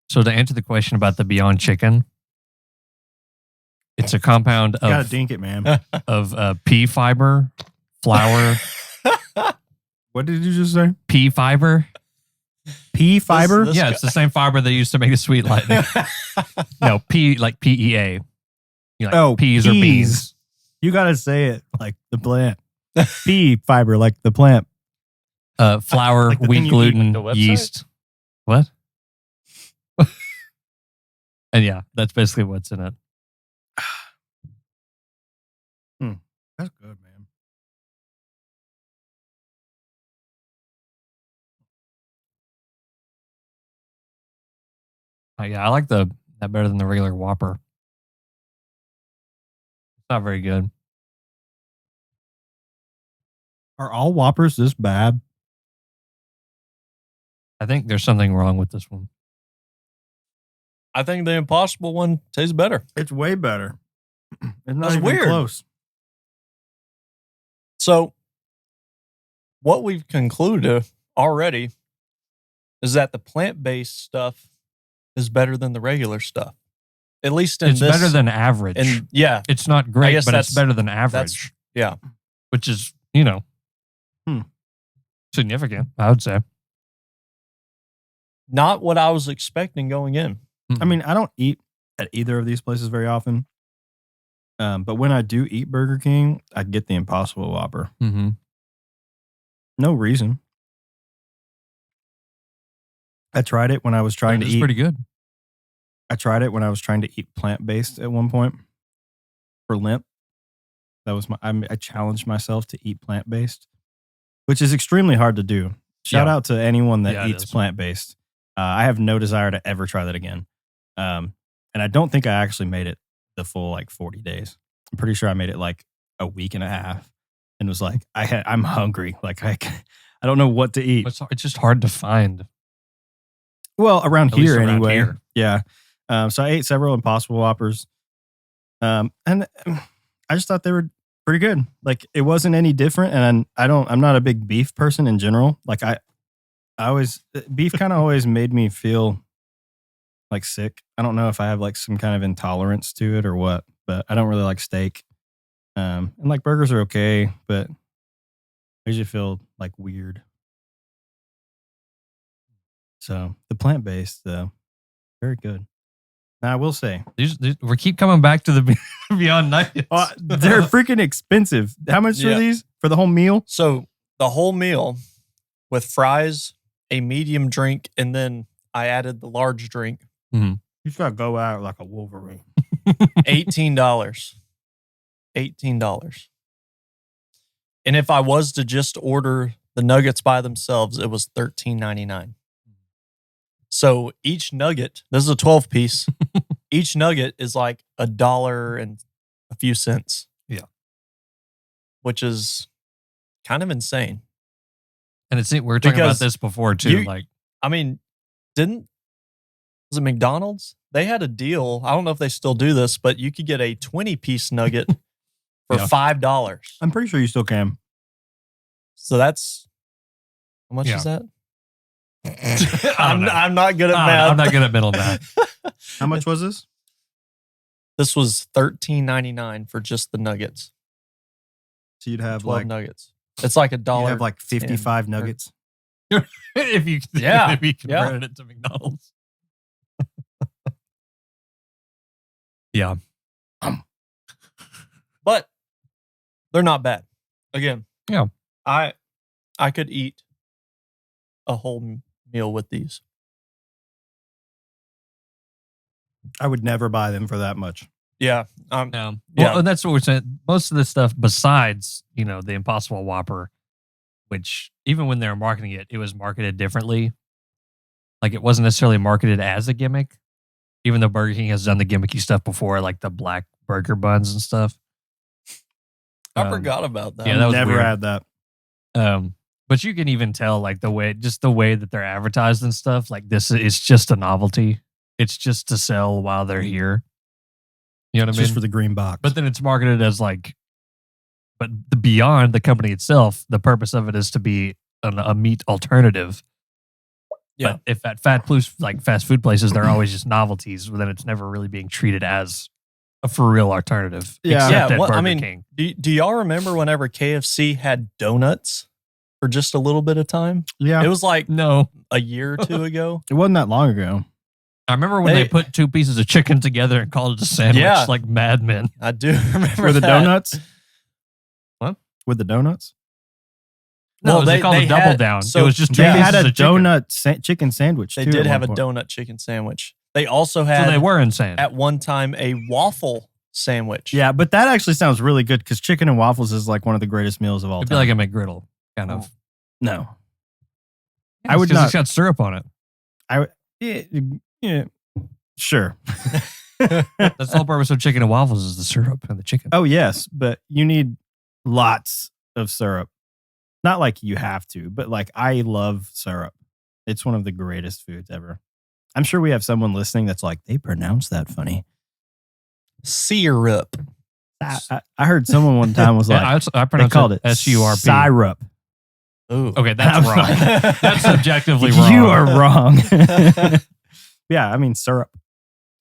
Speaker 1: So to answer the question about the Beyond Chicken, it's a compound
Speaker 2: You gotta
Speaker 1: of
Speaker 2: dink it, man.
Speaker 1: pea fiber, flour,
Speaker 2: What did you just say?
Speaker 1: pea fiber.
Speaker 2: Pea fiber?
Speaker 3: This
Speaker 1: Yeah, it's the same fiber they used to make the sweet lightning. No, pea like PEA. You know, like peas or beans.
Speaker 2: You gotta say it like the plant. Pea fiber, like the plant.
Speaker 1: Flour,
Speaker 2: Like the thing
Speaker 1: wheat
Speaker 2: you eat,
Speaker 1: gluten,
Speaker 3: like the website?
Speaker 1: yeast. What? And yeah, that's basically what's in it.
Speaker 2: That's good, man.
Speaker 1: Yeah, I like that better than the regular Whopper. It's not very good.
Speaker 2: Are all Whoppers this bad?
Speaker 1: I think there's something wrong with this one.
Speaker 3: I think the Impossible one tastes better.
Speaker 2: It's way better. It's not
Speaker 3: That's
Speaker 2: even
Speaker 3: weird.
Speaker 2: close.
Speaker 3: So what we've concluded already is that the plant-based stuff is better than the regular stuff. At least in
Speaker 1: It's
Speaker 3: this.
Speaker 1: better than average.
Speaker 3: And yeah,
Speaker 1: It's not
Speaker 3: I
Speaker 1: great,
Speaker 3: guess
Speaker 1: but it's
Speaker 3: that's-
Speaker 1: better than average,
Speaker 3: yeah.
Speaker 1: which is, significant, I would say.
Speaker 3: Not what I was expecting going in.
Speaker 2: I mean, I don't eat at either of these places very often. But when I do eat Burger King, I get the Impossible Whopper.
Speaker 1: Mm-hmm.
Speaker 2: No reason. I tried it when I was trying to
Speaker 1: It's
Speaker 2: eat.
Speaker 1: pretty good.
Speaker 2: I tried it when I was trying to eat plant-based at one point for Lent. That was I challenged myself to eat plant-based, which is extremely hard to do. Shout
Speaker 1: Yeah.
Speaker 2: out to anyone that
Speaker 1: Yeah, it
Speaker 2: eats
Speaker 1: is.
Speaker 2: plant-based. I have no desire to ever try that again. And I don't think I actually made it the full 40 days. I'm pretty sure I made it a week and a half and was like, I'm hungry. I don't know what to eat.
Speaker 1: It's just hard to find.
Speaker 2: Well, around
Speaker 1: At least
Speaker 2: here
Speaker 1: around
Speaker 2: anyway.
Speaker 1: here.
Speaker 2: Yeah. So I ate several Impossible Whoppers. And I just thought they were pretty good. It wasn't any different. And I'm not a big beef person in general. Beef kind of always made me feel sick. I don't know if I have some kind of intolerance to it or what, but I don't really like steak. And burgers are okay, but I usually feel weird. So the plant-based though, very good. Now I will say,
Speaker 1: We keep coming back to the Beyond Nuggets.
Speaker 2: they're freaking expensive. How much
Speaker 3: Yeah.
Speaker 2: are these for the whole meal?
Speaker 3: So the whole meal with fries, a medium drink, and then I added the large drink.
Speaker 2: You just gotta go out like a Wolverine.
Speaker 3: $18. $18. And if I was to just order the nuggets by themselves, it was $13.99. So each nugget, this is a 12 piece. Each nugget is $1 and a few cents.
Speaker 1: Yeah.
Speaker 3: Which is kind of insane.
Speaker 1: And we were talking about
Speaker 3: Because
Speaker 1: this before too.
Speaker 3: I mean, was it McDonald's? They had a deal. I don't know if they still do this, but you could get a 20-piece nugget for
Speaker 1: Yeah.
Speaker 3: $5.
Speaker 2: I'm pretty sure you still can.
Speaker 3: So that's how much
Speaker 1: Yeah.
Speaker 3: is that?
Speaker 1: I don't know.
Speaker 3: I'm not good at math.
Speaker 1: I'm not good at middle math.
Speaker 2: How much was this?
Speaker 3: This was $13.99 for just the nuggets.
Speaker 2: So you'd have
Speaker 3: 12 nuggets. It's like $1.
Speaker 2: you have 55 nuggets.
Speaker 1: if you
Speaker 3: Yeah,
Speaker 1: if you converted it to McDonald's. Yeah.
Speaker 3: But they're not bad. Again,
Speaker 1: Yeah.
Speaker 3: I could eat a whole meal with these.
Speaker 2: I would never buy them for that much.
Speaker 3: Yeah.
Speaker 1: Yeah.
Speaker 3: Yeah.
Speaker 1: Well, and that's what we're saying. Most of the stuff besides, the Impossible Whopper, which even when they were marketing it, it was marketed differently. It wasn't necessarily marketed as a gimmick, even though Burger King has done the gimmicky stuff before, like the black burger buns and stuff.
Speaker 3: I forgot about that.
Speaker 1: Yeah, that was
Speaker 2: never
Speaker 1: weird.
Speaker 2: had that.
Speaker 1: But you can even tell the way that they're advertised and stuff. This is just a novelty. It's just to sell while they're here. You know what I mean?
Speaker 2: Just for the green box.
Speaker 1: But then it's marketed as but beyond the company itself, the purpose of it is to be a meat alternative.
Speaker 3: Yeah.
Speaker 1: But if at fast food places, they're always just novelties, then it's never really being treated as a for real alternative.
Speaker 2: Yeah.
Speaker 1: Except
Speaker 3: Yeah,
Speaker 1: at
Speaker 3: well, I
Speaker 1: Burger
Speaker 3: mean,
Speaker 1: King.
Speaker 3: Do y'all remember whenever KFC had donuts for just a little bit of time?
Speaker 2: yeah,
Speaker 3: It was
Speaker 1: No.
Speaker 3: a year or two ago.
Speaker 2: it wasn't that long ago.
Speaker 1: I remember when they put two pieces of chicken together and called it a sandwich,
Speaker 3: Yeah.
Speaker 1: like Mad Men.
Speaker 3: I do remember
Speaker 2: With the
Speaker 3: that.
Speaker 2: donuts?
Speaker 1: What?
Speaker 2: With the donuts?
Speaker 1: No,
Speaker 3: Well,
Speaker 1: they called it Double
Speaker 3: had-
Speaker 1: Down.
Speaker 3: so
Speaker 1: it was just two
Speaker 2: They
Speaker 1: pieces
Speaker 2: had a
Speaker 1: of chicken.
Speaker 2: donut chicken sandwich.
Speaker 3: They
Speaker 2: too,
Speaker 3: did
Speaker 2: at
Speaker 3: have a
Speaker 2: one point.
Speaker 3: donut chicken sandwich. They also
Speaker 1: So
Speaker 3: had
Speaker 1: they were insane.
Speaker 3: at one time a waffle sandwich.
Speaker 2: Yeah, but that actually sounds really good because chicken and waffles is one of the greatest meals of all
Speaker 1: It'd be
Speaker 2: time.
Speaker 1: like a McGriddle, kind of.
Speaker 2: No.
Speaker 1: Yeah,
Speaker 2: I would
Speaker 1: it's 'cause
Speaker 2: not-
Speaker 1: It's got syrup on it.
Speaker 2: Yeah, sure.
Speaker 1: That's the whole purpose of chicken and waffles is the syrup and the chicken.
Speaker 2: Oh, yes, but you need lots of syrup. Not like you have to, but I love syrup. It's one of the greatest foods ever. I'm sure we have someone listening that's they pronounce that funny.
Speaker 3: Syrup.
Speaker 2: I heard someone one time was
Speaker 1: Yeah, I
Speaker 2: they
Speaker 1: pronounce
Speaker 2: called it
Speaker 1: SURP.
Speaker 2: syrup.
Speaker 3: Ooh.
Speaker 1: Okay, that's wrong. That's subjectively wrong.
Speaker 2: You are wrong. Yeah, I mean syrup.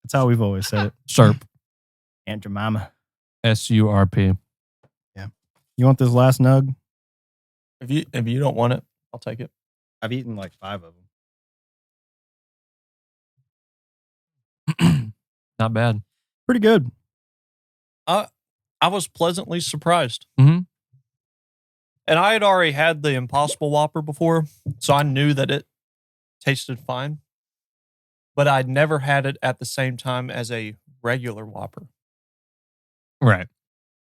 Speaker 2: That's how we've always said it.
Speaker 1: Syrup.
Speaker 2: Aunt Jemima.
Speaker 1: SURP.
Speaker 2: You want this last nug?
Speaker 3: If you don't want it, I'll take it.
Speaker 2: I've eaten like 5 of them.
Speaker 1: Not bad.
Speaker 2: Pretty good.
Speaker 3: I was pleasantly surprised.
Speaker 1: Mhm.
Speaker 3: And I had already had the Impossible Whopper before, so I knew that it tasted fine. But I'd never had it at the same time as a regular Whopper.
Speaker 1: Right.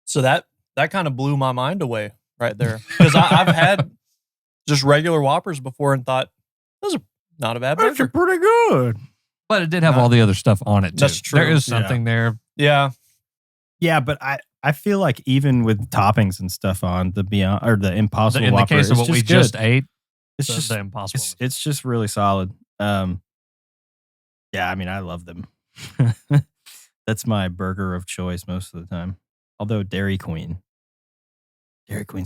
Speaker 3: So that kind of blew my mind away right there. Because I've had just regular Whoppers before and thought, those are not a bad burger.
Speaker 2: pretty good.
Speaker 1: But it did have all the other stuff on it, too.
Speaker 3: That's true.
Speaker 1: There is something there.
Speaker 3: Yeah.
Speaker 2: Yeah, but I feel like even with toppings and stuff on the Beyond or the Impossible
Speaker 1: In the
Speaker 2: Whopper,
Speaker 1: case of
Speaker 2: it's
Speaker 1: what we
Speaker 2: just good.
Speaker 1: just ate,
Speaker 2: It's
Speaker 1: the,
Speaker 2: just
Speaker 1: the Impossible.
Speaker 2: it's just really solid. Yeah, I mean, I love them. That's my burger of choice most of the time. Although Dairy Queen's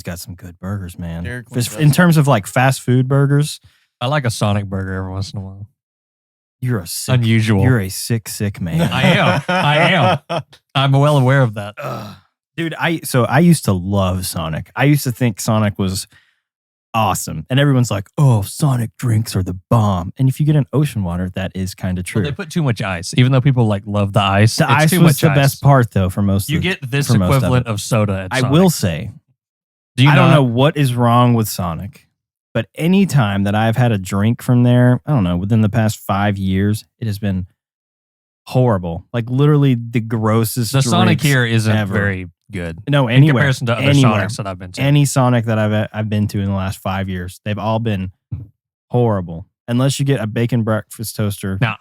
Speaker 2: got some good burgers, man.
Speaker 3: Dairy Queen
Speaker 2: Just
Speaker 3: does.
Speaker 2: in terms of like fast food burgers,
Speaker 1: I like a Sonic burger every once in a while.
Speaker 2: you're a sick,
Speaker 1: Unusual.
Speaker 2: You're a sick man.
Speaker 1: I am. I'm well aware of that.
Speaker 2: Dude, I used to love Sonic. I used to think Sonic was awesome. And everyone's like, oh, Sonic drinks are the bomb. And if you get an ocean water, that is kind of true.
Speaker 1: Well, they put too much ice. Even though people like love the ice,
Speaker 2: The
Speaker 1: it's
Speaker 2: ice
Speaker 1: too
Speaker 2: was
Speaker 1: much
Speaker 2: the
Speaker 1: ice.
Speaker 2: best part, though, for most
Speaker 1: You
Speaker 2: of
Speaker 1: get this
Speaker 2: for most of
Speaker 1: equivalent
Speaker 2: it.
Speaker 1: of soda at
Speaker 2: I
Speaker 1: Sonic.
Speaker 2: will say,
Speaker 1: Do you
Speaker 2: I don't
Speaker 1: not?
Speaker 2: know what is wrong with Sonic, but any time that I've had a drink from there, I don't know, within the past 5 years, it has been horrible. Like literally the grossest.
Speaker 1: The Sonic
Speaker 2: drinks
Speaker 1: here isn't
Speaker 2: ever.
Speaker 1: very good.
Speaker 2: No,
Speaker 1: In
Speaker 2: anywhere.
Speaker 1: comparison to other
Speaker 2: Anywhere.
Speaker 1: Sonics that I've been to.
Speaker 2: Any Sonic that I've been to in the last 5 years, they've all been horrible. Unless you get a bacon breakfast toaster.
Speaker 1: Now,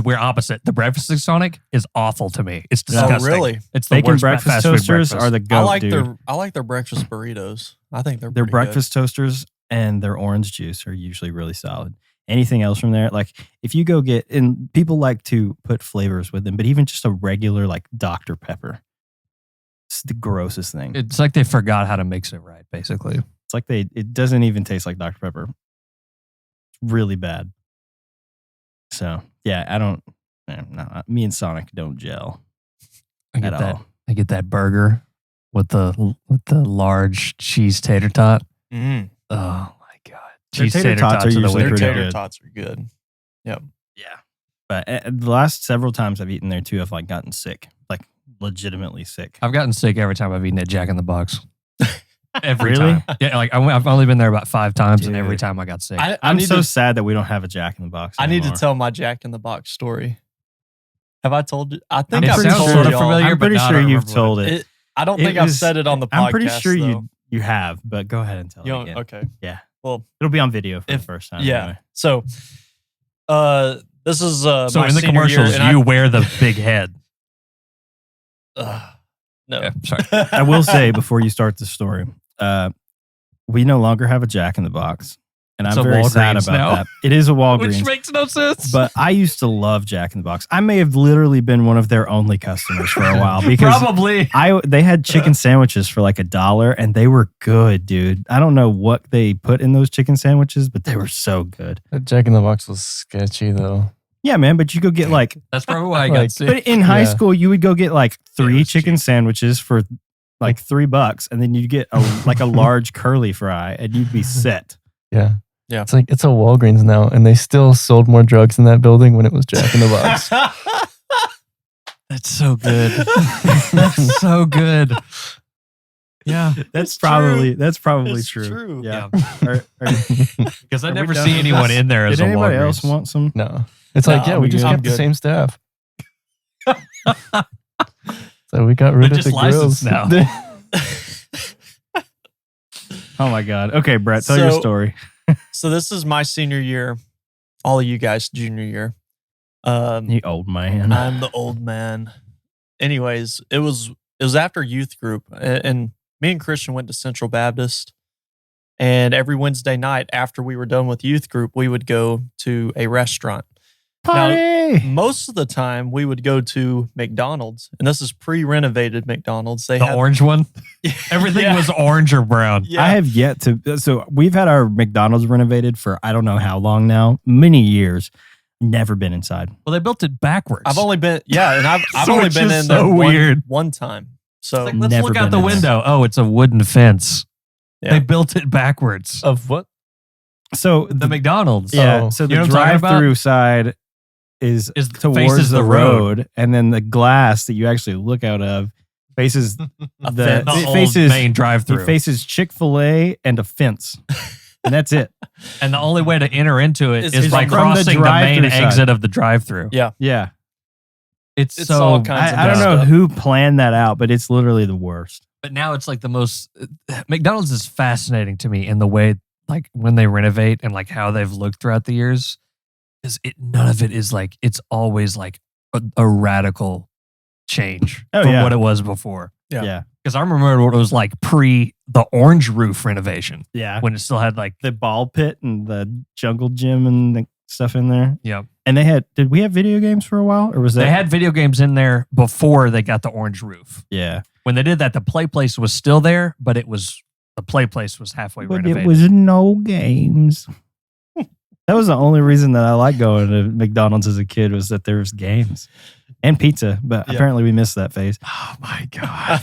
Speaker 1: we're opposite. The breakfast Sonic is awful to me. It's
Speaker 3: Oh,
Speaker 1: disgusting.
Speaker 3: really?
Speaker 1: It's the
Speaker 2: Bacon
Speaker 1: worst
Speaker 2: breakfast
Speaker 1: fast food
Speaker 2: toasters
Speaker 1: breakfast.
Speaker 2: are the goat, dude.
Speaker 3: I like their breakfast burritos. I think they're
Speaker 2: Their
Speaker 3: pretty
Speaker 2: breakfast toasters and their orange juice are usually really solid. Anything else from there, like if you go get, and people like to put flavors with them, but even just a regular like Dr. Pepper, it's the grossest thing.
Speaker 1: It's like they forgot how to mix it right, basically.
Speaker 2: It's like it doesn't even taste like Dr. Pepper. It's really bad. So yeah, me and Sonic don't gel
Speaker 1: I get
Speaker 2: at
Speaker 1: that.
Speaker 2: all.
Speaker 1: I get that burger with the large cheese tater tot.
Speaker 3: good. Mm.
Speaker 1: Oh my god,
Speaker 2: Their
Speaker 1: cheese
Speaker 2: tater
Speaker 1: tater
Speaker 2: tots
Speaker 1: tots
Speaker 2: are
Speaker 1: are the
Speaker 2: usually
Speaker 1: way to
Speaker 2: pretty
Speaker 1: go.
Speaker 3: Tater
Speaker 2: good.
Speaker 3: tots are good.
Speaker 2: Yeah. But the last several times I've eaten there too, I've like gotten sick, like legitimately sick.
Speaker 1: I've gotten sick every time I've eaten at Jack in the Box. Every
Speaker 2: Really?
Speaker 1: time. Yeah, like I've only been there about 5 times, and every
Speaker 2: Dude.
Speaker 1: time I got sick.
Speaker 2: I'm
Speaker 3: need
Speaker 2: so
Speaker 3: to,
Speaker 2: sad that we don't have a Jack in the Box.
Speaker 3: I need to
Speaker 2: anymore.
Speaker 3: tell my Jack in the Box story. Have I told you? I think
Speaker 1: It
Speaker 3: I've
Speaker 1: sounds
Speaker 3: told
Speaker 1: sort of
Speaker 3: y'all.
Speaker 1: familiar,
Speaker 2: I'm
Speaker 1: but
Speaker 2: pretty
Speaker 1: not, I
Speaker 2: sure
Speaker 1: don't
Speaker 2: you've
Speaker 1: remember
Speaker 2: told
Speaker 1: what
Speaker 2: it.
Speaker 3: I don't
Speaker 2: It
Speaker 3: think I've
Speaker 2: was-
Speaker 3: said it on the podcast.
Speaker 2: I'm pretty sure
Speaker 3: though.
Speaker 2: you have, but go ahead and tell
Speaker 3: You
Speaker 2: it
Speaker 3: don't-
Speaker 2: again.
Speaker 3: okay.
Speaker 2: Yeah.
Speaker 3: Well,
Speaker 2: It'll be on video for
Speaker 3: if-
Speaker 2: the first time.
Speaker 3: yeah.
Speaker 2: Anyway.
Speaker 3: So, this is
Speaker 1: So
Speaker 3: my
Speaker 1: in the
Speaker 3: senior
Speaker 1: commercials,
Speaker 3: year, and
Speaker 1: you wear the big head.
Speaker 3: no.
Speaker 1: Yeah, sorry.
Speaker 2: I will say before you start the story, we no longer have a Jack in the Box, and
Speaker 1: It's
Speaker 2: I'm
Speaker 1: a
Speaker 2: very sad
Speaker 1: Walgreens
Speaker 2: about
Speaker 1: now.
Speaker 2: that. It is a Walgreens,
Speaker 1: Which makes no sense.
Speaker 2: but I used to love Jack in the Box. I may have literally been one of their only customers for a while because
Speaker 1: probably.
Speaker 2: they had chicken sandwiches for like $1, and they were good, dude. I don't know what they put in those chicken sandwiches, but they were so good.
Speaker 4: That Jack in the Box was sketchy though.
Speaker 2: Yeah, man, but you go get like,
Speaker 1: That's probably why I
Speaker 4: Like-
Speaker 1: got sick.
Speaker 2: but in high
Speaker 4: Yeah.
Speaker 2: school, you would go get like
Speaker 1: it
Speaker 2: 3
Speaker 1: was
Speaker 2: chicken sandwiches for like $3, and then you get like a large curly fry, and you'd be set.
Speaker 4: Yeah.
Speaker 3: Yeah.
Speaker 4: It's like it's a Walgreens now, and they still sold more drugs in that building when it was Jack in the Box.
Speaker 1: That's so good. That's so good. Yeah.
Speaker 2: That's
Speaker 3: It's
Speaker 2: probably
Speaker 3: It's
Speaker 2: true.
Speaker 3: true.
Speaker 2: Yeah.
Speaker 1: Because I
Speaker 2: Are we
Speaker 1: never
Speaker 2: done
Speaker 1: see
Speaker 2: with
Speaker 1: anyone
Speaker 2: this?
Speaker 1: in there as
Speaker 2: Did
Speaker 1: a
Speaker 2: anybody
Speaker 1: Walgreens.
Speaker 2: else want some?
Speaker 4: No. It's like,
Speaker 3: No,
Speaker 4: yeah, we
Speaker 3: I'm
Speaker 4: just
Speaker 3: good.
Speaker 4: kept
Speaker 3: I'm
Speaker 4: the
Speaker 3: good.
Speaker 4: same staff. So we got rid
Speaker 1: They're
Speaker 4: of the
Speaker 1: just licensed
Speaker 4: grills.
Speaker 1: now.
Speaker 2: Oh my god. Okay, Brett, tell your
Speaker 3: So-
Speaker 2: story.
Speaker 3: So this is my senior year. All of you guys, junior year.
Speaker 2: You old man.
Speaker 3: I'm the old man. Anyways, it was after youth group, and me and Christian went to Central Baptist. And every Wednesday night after we were done with youth group, we would go to a restaurant.
Speaker 2: party.
Speaker 3: Most of the time, we would go to McDonald's, and this is pre-renovated McDonald's. They
Speaker 1: The
Speaker 3: had
Speaker 1: orange one? Everything
Speaker 3: Yeah.
Speaker 1: was orange or brown.
Speaker 3: Yeah.
Speaker 2: I have yet to. So we've had our McDonald's renovated for I don't know how long now, many years. Never been inside.
Speaker 1: Well, they built it backwards.
Speaker 3: I've only been, and I've
Speaker 1: So
Speaker 3: only
Speaker 1: it's
Speaker 3: been
Speaker 1: just
Speaker 3: in there
Speaker 1: so weird.
Speaker 3: one time. So
Speaker 1: Like, let's
Speaker 2: Never
Speaker 1: look out
Speaker 2: been
Speaker 1: the
Speaker 2: in
Speaker 1: window. Oh, it's a wooden fence.
Speaker 3: Yeah.
Speaker 1: They built it backwards.
Speaker 4: Of what?
Speaker 2: So
Speaker 1: The McDonald's.
Speaker 2: yeah,
Speaker 4: Oh.
Speaker 2: so
Speaker 1: You
Speaker 2: the
Speaker 1: know what I'm talking about?
Speaker 2: drive-through side is
Speaker 1: faces
Speaker 2: towards
Speaker 1: the
Speaker 2: the
Speaker 1: road.
Speaker 2: road, and then the glass that you actually look out of faces
Speaker 3: fence.
Speaker 1: The
Speaker 2: it
Speaker 1: old
Speaker 2: faces
Speaker 1: main
Speaker 2: it
Speaker 1: drive-through.
Speaker 2: faces Chick-fil-A and a fence, and that's it.
Speaker 1: And the only way to enter into it
Speaker 3: Is
Speaker 1: is by
Speaker 3: from the
Speaker 1: crossing the main
Speaker 2: drive-through side.
Speaker 1: exit of the drive-through.
Speaker 2: Yeah,
Speaker 1: It's
Speaker 3: It's
Speaker 1: so
Speaker 3: all kinds of
Speaker 2: I don't know
Speaker 3: stuff.
Speaker 2: who planned that out, but it's literally the worst.
Speaker 1: But now it's like the most. McDonald's is fascinating to me in the way, like when they renovate and like how they've looked throughout the years. Is it none of it is like it's always like a radical change
Speaker 2: Oh,
Speaker 1: from
Speaker 2: yeah.
Speaker 1: what it was before.
Speaker 3: Yeah.
Speaker 2: Yeah,
Speaker 1: Because I remember what it was like pre the orange roof renovation
Speaker 2: yeah.
Speaker 1: when it still had like
Speaker 2: The ball pit and the jungle gym and the stuff in there.
Speaker 1: yeah.
Speaker 2: And they had. Did we have video games for a while, or was that?
Speaker 1: They had video games in there before they got the orange roof.
Speaker 2: Yeah,
Speaker 1: When they did that, the play place was still there, but it was the play place was halfway
Speaker 2: but
Speaker 1: renovated.
Speaker 2: it was no games. That was the only reason that I liked going to McDonald's as a kid was that there was games and pizza. But
Speaker 3: Yeah.
Speaker 2: apparently we missed that phase.
Speaker 1: Oh my god!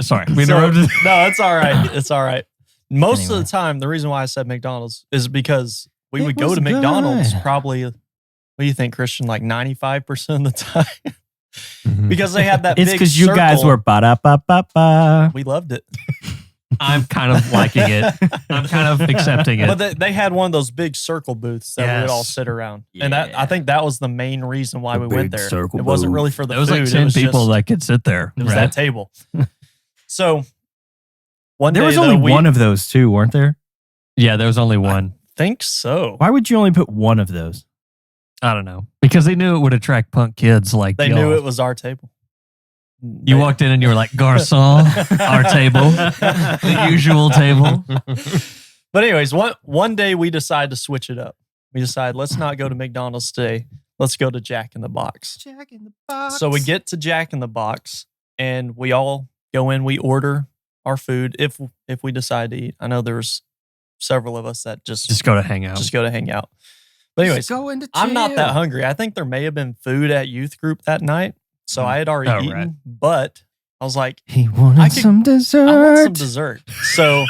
Speaker 1: Sorry, we
Speaker 3: So-
Speaker 1: interrupted.
Speaker 3: No, it's all right. It's all right. Most
Speaker 2: Anyway.
Speaker 3: of the time, the reason why I said McDonald's is because we
Speaker 2: It
Speaker 3: would go
Speaker 2: was
Speaker 3: to McDonald's
Speaker 2: good.
Speaker 3: probably, what do you think, Christian? Like 95% of the time.
Speaker 4: Mhm.
Speaker 3: Because they had that
Speaker 2: It's
Speaker 3: big
Speaker 2: because you guys
Speaker 3: circle.
Speaker 2: were ba-da-ba-ba-ba.
Speaker 3: We loved it.
Speaker 1: I'm kind of liking it. I'm kind of accepting it.
Speaker 3: But they had one of those big circle booths that we would all
Speaker 1: Yes.
Speaker 3: sit around. And that
Speaker 2: Yeah.
Speaker 3: I think that was the main reason why
Speaker 2: The
Speaker 3: we went
Speaker 2: big
Speaker 3: there.
Speaker 2: circle
Speaker 3: It wasn't
Speaker 2: booth.
Speaker 3: really for the
Speaker 1: there was
Speaker 3: food.
Speaker 1: like
Speaker 3: it
Speaker 1: 10
Speaker 3: was
Speaker 1: people
Speaker 3: just,
Speaker 1: that could sit there.
Speaker 3: it was
Speaker 1: right?
Speaker 3: that table. So one
Speaker 2: There
Speaker 3: day
Speaker 2: was
Speaker 3: though,
Speaker 2: only
Speaker 3: we
Speaker 2: one of those too, weren't there?
Speaker 1: Yeah, there was only one.
Speaker 3: think so.
Speaker 2: Why would you only put one of those?
Speaker 1: I don't know because they knew it would attract punk kids like
Speaker 3: They
Speaker 1: y'all.
Speaker 3: knew it was our table.
Speaker 1: You walked in and you were like, "Garçon, our table, the usual table."
Speaker 3: But anyways, one day we decided to switch it up. We decided let's not go to McDonald's today. Let's go to Jack in the Box.
Speaker 2: Jack in the Box.
Speaker 3: So we get to Jack in the Box and we all go in. We order our food if we decide to eat. I know there's several of us that just
Speaker 1: Just go to hang out.
Speaker 3: go to hang out. But anyways,
Speaker 2: go into
Speaker 3: I'm not that
Speaker 2: chill.
Speaker 3: hungry. I think there may have been food at youth group that night, so I had already
Speaker 1: Oh,
Speaker 3: eaten.
Speaker 1: right.
Speaker 3: But I was like,
Speaker 2: He wanted
Speaker 3: I could-
Speaker 2: some
Speaker 3: I want
Speaker 2: dessert.
Speaker 3: some dessert. So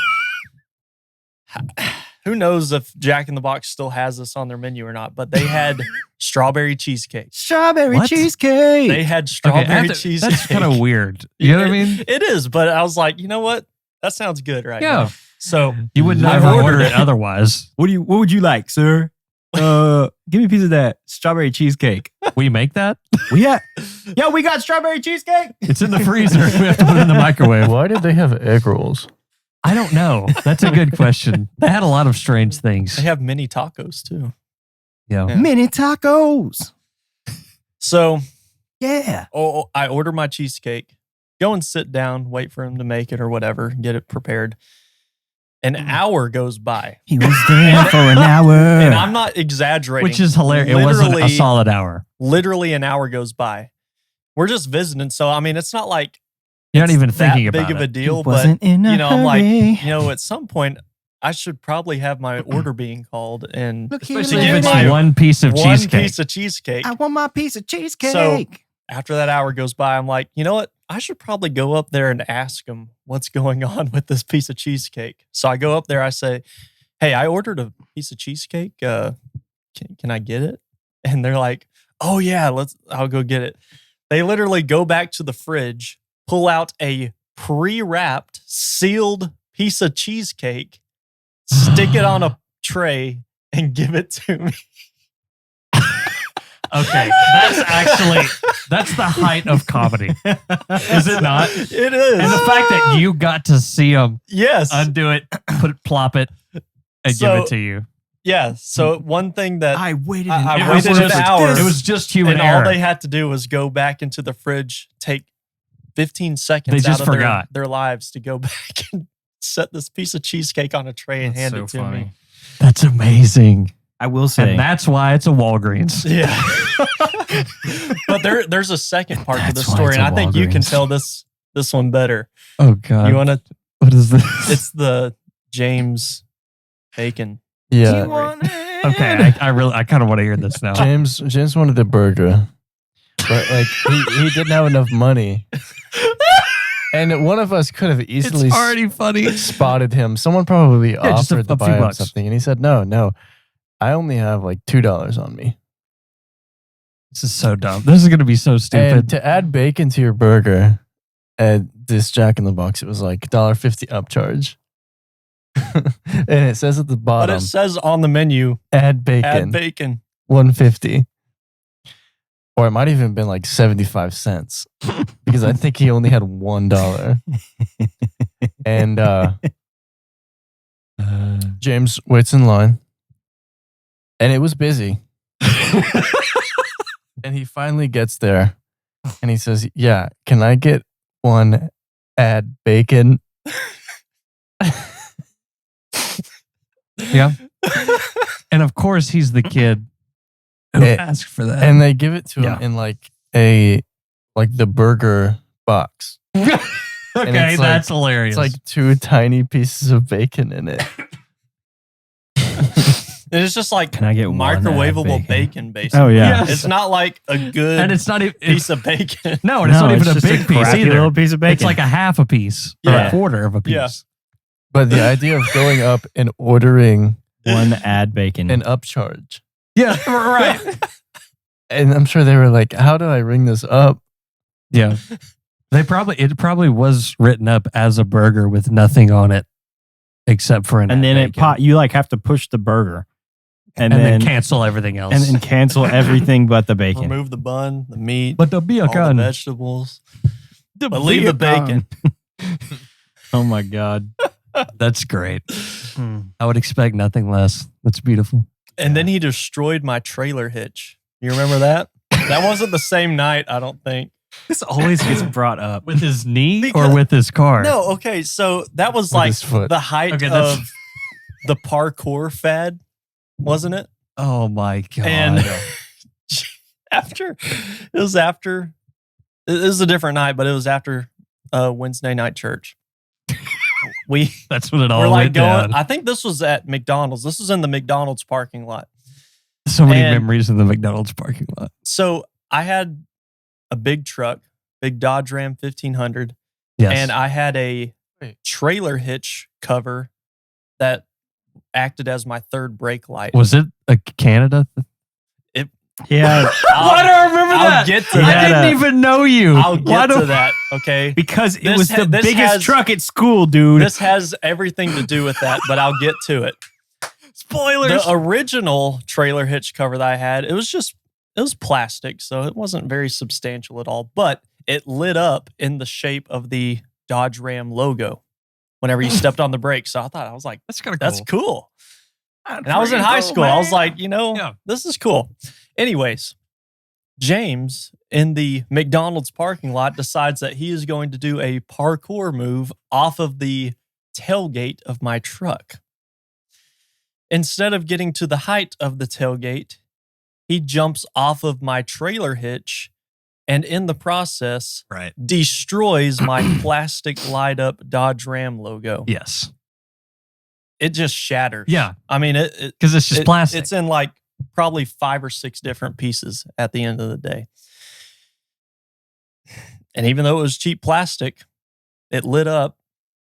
Speaker 3: who knows if Jack in the Box still has this on their menu or not, but they had strawberry cheesecake.
Speaker 2: Strawberry
Speaker 1: What?
Speaker 2: cheesecake.
Speaker 3: They had
Speaker 1: Okay,
Speaker 3: strawberry
Speaker 1: that's
Speaker 3: cheesecake.
Speaker 1: kind of weird. You know what I mean?
Speaker 3: It is, but I was like, you know what? That sounds good right
Speaker 1: Yeah.
Speaker 3: now. So
Speaker 1: You would
Speaker 3: I
Speaker 1: never
Speaker 3: ordered
Speaker 1: order
Speaker 3: it.
Speaker 1: it otherwise.
Speaker 2: What would you like, sir? Give me a piece of that strawberry cheesecake.
Speaker 1: We make that.
Speaker 2: We got strawberry cheesecake.
Speaker 1: It's in the freezer. We have to put it in the microwave.
Speaker 4: Why did they have egg rolls?
Speaker 1: I don't know. That's a good question. They had a lot of strange things.
Speaker 3: they have mini tacos too.
Speaker 1: Yeah.
Speaker 3: Yeah.
Speaker 2: Mini tacos.
Speaker 3: So
Speaker 2: Yeah.
Speaker 3: I order my cheesecake, go and sit down, wait for him to make it or whatever, get it prepared. An hour goes by.
Speaker 2: He was there for an hour.
Speaker 3: And I'm not exaggerating.
Speaker 1: Which is hilarious. It wasn't a
Speaker 3: Literally-
Speaker 1: solid hour.
Speaker 3: Literally an hour goes by. We're just visiting. So, I mean, it's not like
Speaker 1: You're not
Speaker 3: it's
Speaker 1: even
Speaker 3: that
Speaker 1: thinking
Speaker 3: big
Speaker 1: about
Speaker 3: of a
Speaker 1: it.
Speaker 3: deal,
Speaker 2: He
Speaker 3: but
Speaker 2: wasn't in a
Speaker 3: you know, I'm like,
Speaker 2: hurry.
Speaker 3: you know, at some point, I should probably have my order being called and
Speaker 2: Look here,
Speaker 1: Especially if
Speaker 3: get
Speaker 1: it's
Speaker 3: my
Speaker 1: one piece of
Speaker 3: one
Speaker 1: cheesecake.
Speaker 3: piece of cheesecake.
Speaker 2: I want my piece of cheesecake.
Speaker 3: After that hour goes by, I'm like, you know what? I should probably go up there and ask him what's going on with this piece of cheesecake. So I go up there. I say, hey, I ordered a piece of cheesecake. Can I get it? And they're like, oh yeah, I'll go get it. They literally go back to the fridge, pull out a pre-wrapped, sealed piece of cheesecake, stick it on a tray, and give it to me.
Speaker 1: Okay, that's the height of comedy, is it not?
Speaker 3: It is.
Speaker 1: And the fact that you got to see them
Speaker 3: yes.
Speaker 1: undo it, plop it, and
Speaker 3: So-
Speaker 1: give it to you.
Speaker 3: Yeah. So one thing that
Speaker 2: I waited
Speaker 3: I-
Speaker 2: an
Speaker 3: I
Speaker 2: hour.
Speaker 3: waited
Speaker 2: for
Speaker 3: an
Speaker 2: this.
Speaker 3: hour.
Speaker 1: It was just human
Speaker 3: and
Speaker 1: error.
Speaker 3: all they had to do was go back into the fridge, take 15 seconds
Speaker 1: They just
Speaker 3: out of
Speaker 1: forgot.
Speaker 3: their lives to go back and set this piece of cheesecake on a tray and hand it to me.
Speaker 1: That's amazing.
Speaker 2: I will say,
Speaker 1: And that's why it's a Walgreens.
Speaker 3: Yeah. But there's a second part to the
Speaker 2: That's why
Speaker 3: story,
Speaker 2: it's
Speaker 3: and
Speaker 2: a
Speaker 3: I think you can
Speaker 2: Walgreens.
Speaker 3: tell this one better.
Speaker 1: Oh God.
Speaker 3: You want to?
Speaker 1: What is this?
Speaker 3: It's the James Bacon.
Speaker 4: Yeah.
Speaker 1: Okay, I kind of want to hear this now.
Speaker 4: James wanted the burger, but like he didn't have enough money, and one of us could have easily
Speaker 1: It's already funny.
Speaker 4: spotted him. Someone probably
Speaker 1: just
Speaker 4: offered to
Speaker 1: a
Speaker 4: buy
Speaker 1: few
Speaker 4: him
Speaker 1: bucks.
Speaker 4: something, and he said, "No, I only have like $2 on me."
Speaker 1: This is so dumb. This is going to be so
Speaker 4: And
Speaker 1: stupid.
Speaker 4: to add bacon to your burger at this Jack in the Box, it was like $1.50 upcharge. And it says at the
Speaker 3: But
Speaker 4: bottom,
Speaker 3: it says on the menu,
Speaker 4: add bacon,
Speaker 3: add bacon.
Speaker 4: $1.50. Or it might have even been like 75 cents because I think he only had $1. And James waits in line, and it was busy. And he finally gets there, and he says, "Yeah, can I get one add bacon?"
Speaker 1: Yeah. And of course, he's the kid who
Speaker 4: Eh,
Speaker 1: asked for that.
Speaker 4: And they give it to him
Speaker 2: Yeah.
Speaker 4: in like the burger box.
Speaker 1: Okay,
Speaker 4: it's
Speaker 1: that's hilarious.
Speaker 4: It's like 2 tiny pieces of bacon in it.
Speaker 3: And it's just like
Speaker 2: Can I get one
Speaker 3: microwavable
Speaker 2: add
Speaker 3: bacon, basically.
Speaker 2: Oh, yeah.
Speaker 1: Yes.
Speaker 3: It's not like a good
Speaker 1: and it's not even
Speaker 3: piece of bacon.
Speaker 1: no, and it's
Speaker 2: No,
Speaker 1: not even a
Speaker 2: just
Speaker 1: big piece
Speaker 2: crappy
Speaker 1: either.
Speaker 2: little piece of bacon.
Speaker 1: It's like a half a piece or
Speaker 3: Yeah.
Speaker 1: a quarter of a piece.
Speaker 3: Yeah.
Speaker 4: But the idea of going up and ordering
Speaker 2: one add bacon.
Speaker 4: an upcharge.
Speaker 1: Yeah, right.
Speaker 4: And I'm sure they were like, "How do I ring this up?"
Speaker 1: Yeah. It probably was written up as a burger with nothing on it except for an
Speaker 2: and then
Speaker 1: bacon.
Speaker 2: you like have to push the burger. And
Speaker 1: and then
Speaker 2: then
Speaker 1: cancel everything else.
Speaker 2: and then cancel everything but the bacon.
Speaker 3: Remove the bun, the meat,
Speaker 1: but the beer
Speaker 3: all the
Speaker 1: gun.
Speaker 3: vegetables. But leave the bacon.
Speaker 2: Oh my God.
Speaker 1: That's great. I would expect nothing less. That's beautiful.
Speaker 3: And then he destroyed my trailer hitch. You remember that? That wasn't the same night, I don't think.
Speaker 2: This always gets brought up.
Speaker 1: With his knee
Speaker 3: Because-
Speaker 1: or with his car?
Speaker 3: No, okay, so that was
Speaker 4: With
Speaker 3: like
Speaker 4: his foot.
Speaker 3: the height
Speaker 1: Okay, that's-
Speaker 3: of the parkour fad, wasn't it?
Speaker 1: Oh my God.
Speaker 3: And it was a different night, but it was after Wednesday night church.
Speaker 1: That's when it
Speaker 3: We're
Speaker 1: all
Speaker 3: like
Speaker 1: went
Speaker 3: going.
Speaker 1: down.
Speaker 3: I think this was at McDonald's. This was in the McDonald's parking lot.
Speaker 1: So many
Speaker 3: and-
Speaker 1: memories in the McDonald's parking lot.
Speaker 3: So I had a big truck, big Dodge Ram 1500,
Speaker 1: Yes.
Speaker 3: and I had a trailer hitch cover that acted as my third brake light.
Speaker 1: Was it a Canada?
Speaker 2: Yeah.
Speaker 1: Why do I remember
Speaker 3: I'll
Speaker 1: that?
Speaker 3: get to
Speaker 2: Yeah.
Speaker 1: I
Speaker 3: that.
Speaker 1: didn't even know you.
Speaker 3: I'll
Speaker 1: Why
Speaker 3: get
Speaker 1: do-
Speaker 3: to that. Okay.
Speaker 2: Because it
Speaker 3: This
Speaker 2: was the
Speaker 3: this
Speaker 2: biggest
Speaker 3: has-
Speaker 2: truck at school, dude.
Speaker 3: This has everything to do with that, but I'll get to it.
Speaker 1: Spoilers.
Speaker 3: The original trailer hitch cover that I had, it was plastic, so it wasn't very substantial at all, but it lit up in the shape of the Dodge Ram logo whenever you stepped on the brake. So I was like,
Speaker 1: That's kind of
Speaker 3: that's cool. And I was in high school. I was like,
Speaker 1: Yeah.
Speaker 3: this is cool. Anyways, James in the McDonald's parking lot decides that he is going to do a parkour move off of the tailgate of my truck. Instead of getting to the height of the tailgate, he jumps off of my trailer hitch and in the process
Speaker 1: right.
Speaker 3: destroys my plastic light up Dodge Ram logo.
Speaker 1: Yes.
Speaker 3: It just shatters.
Speaker 1: Yeah.
Speaker 3: I mean, it
Speaker 1: Because it's just plastic.
Speaker 3: It's in like probably 5 or 6 different pieces at the end of the day. And even though it was cheap plastic, it lit up.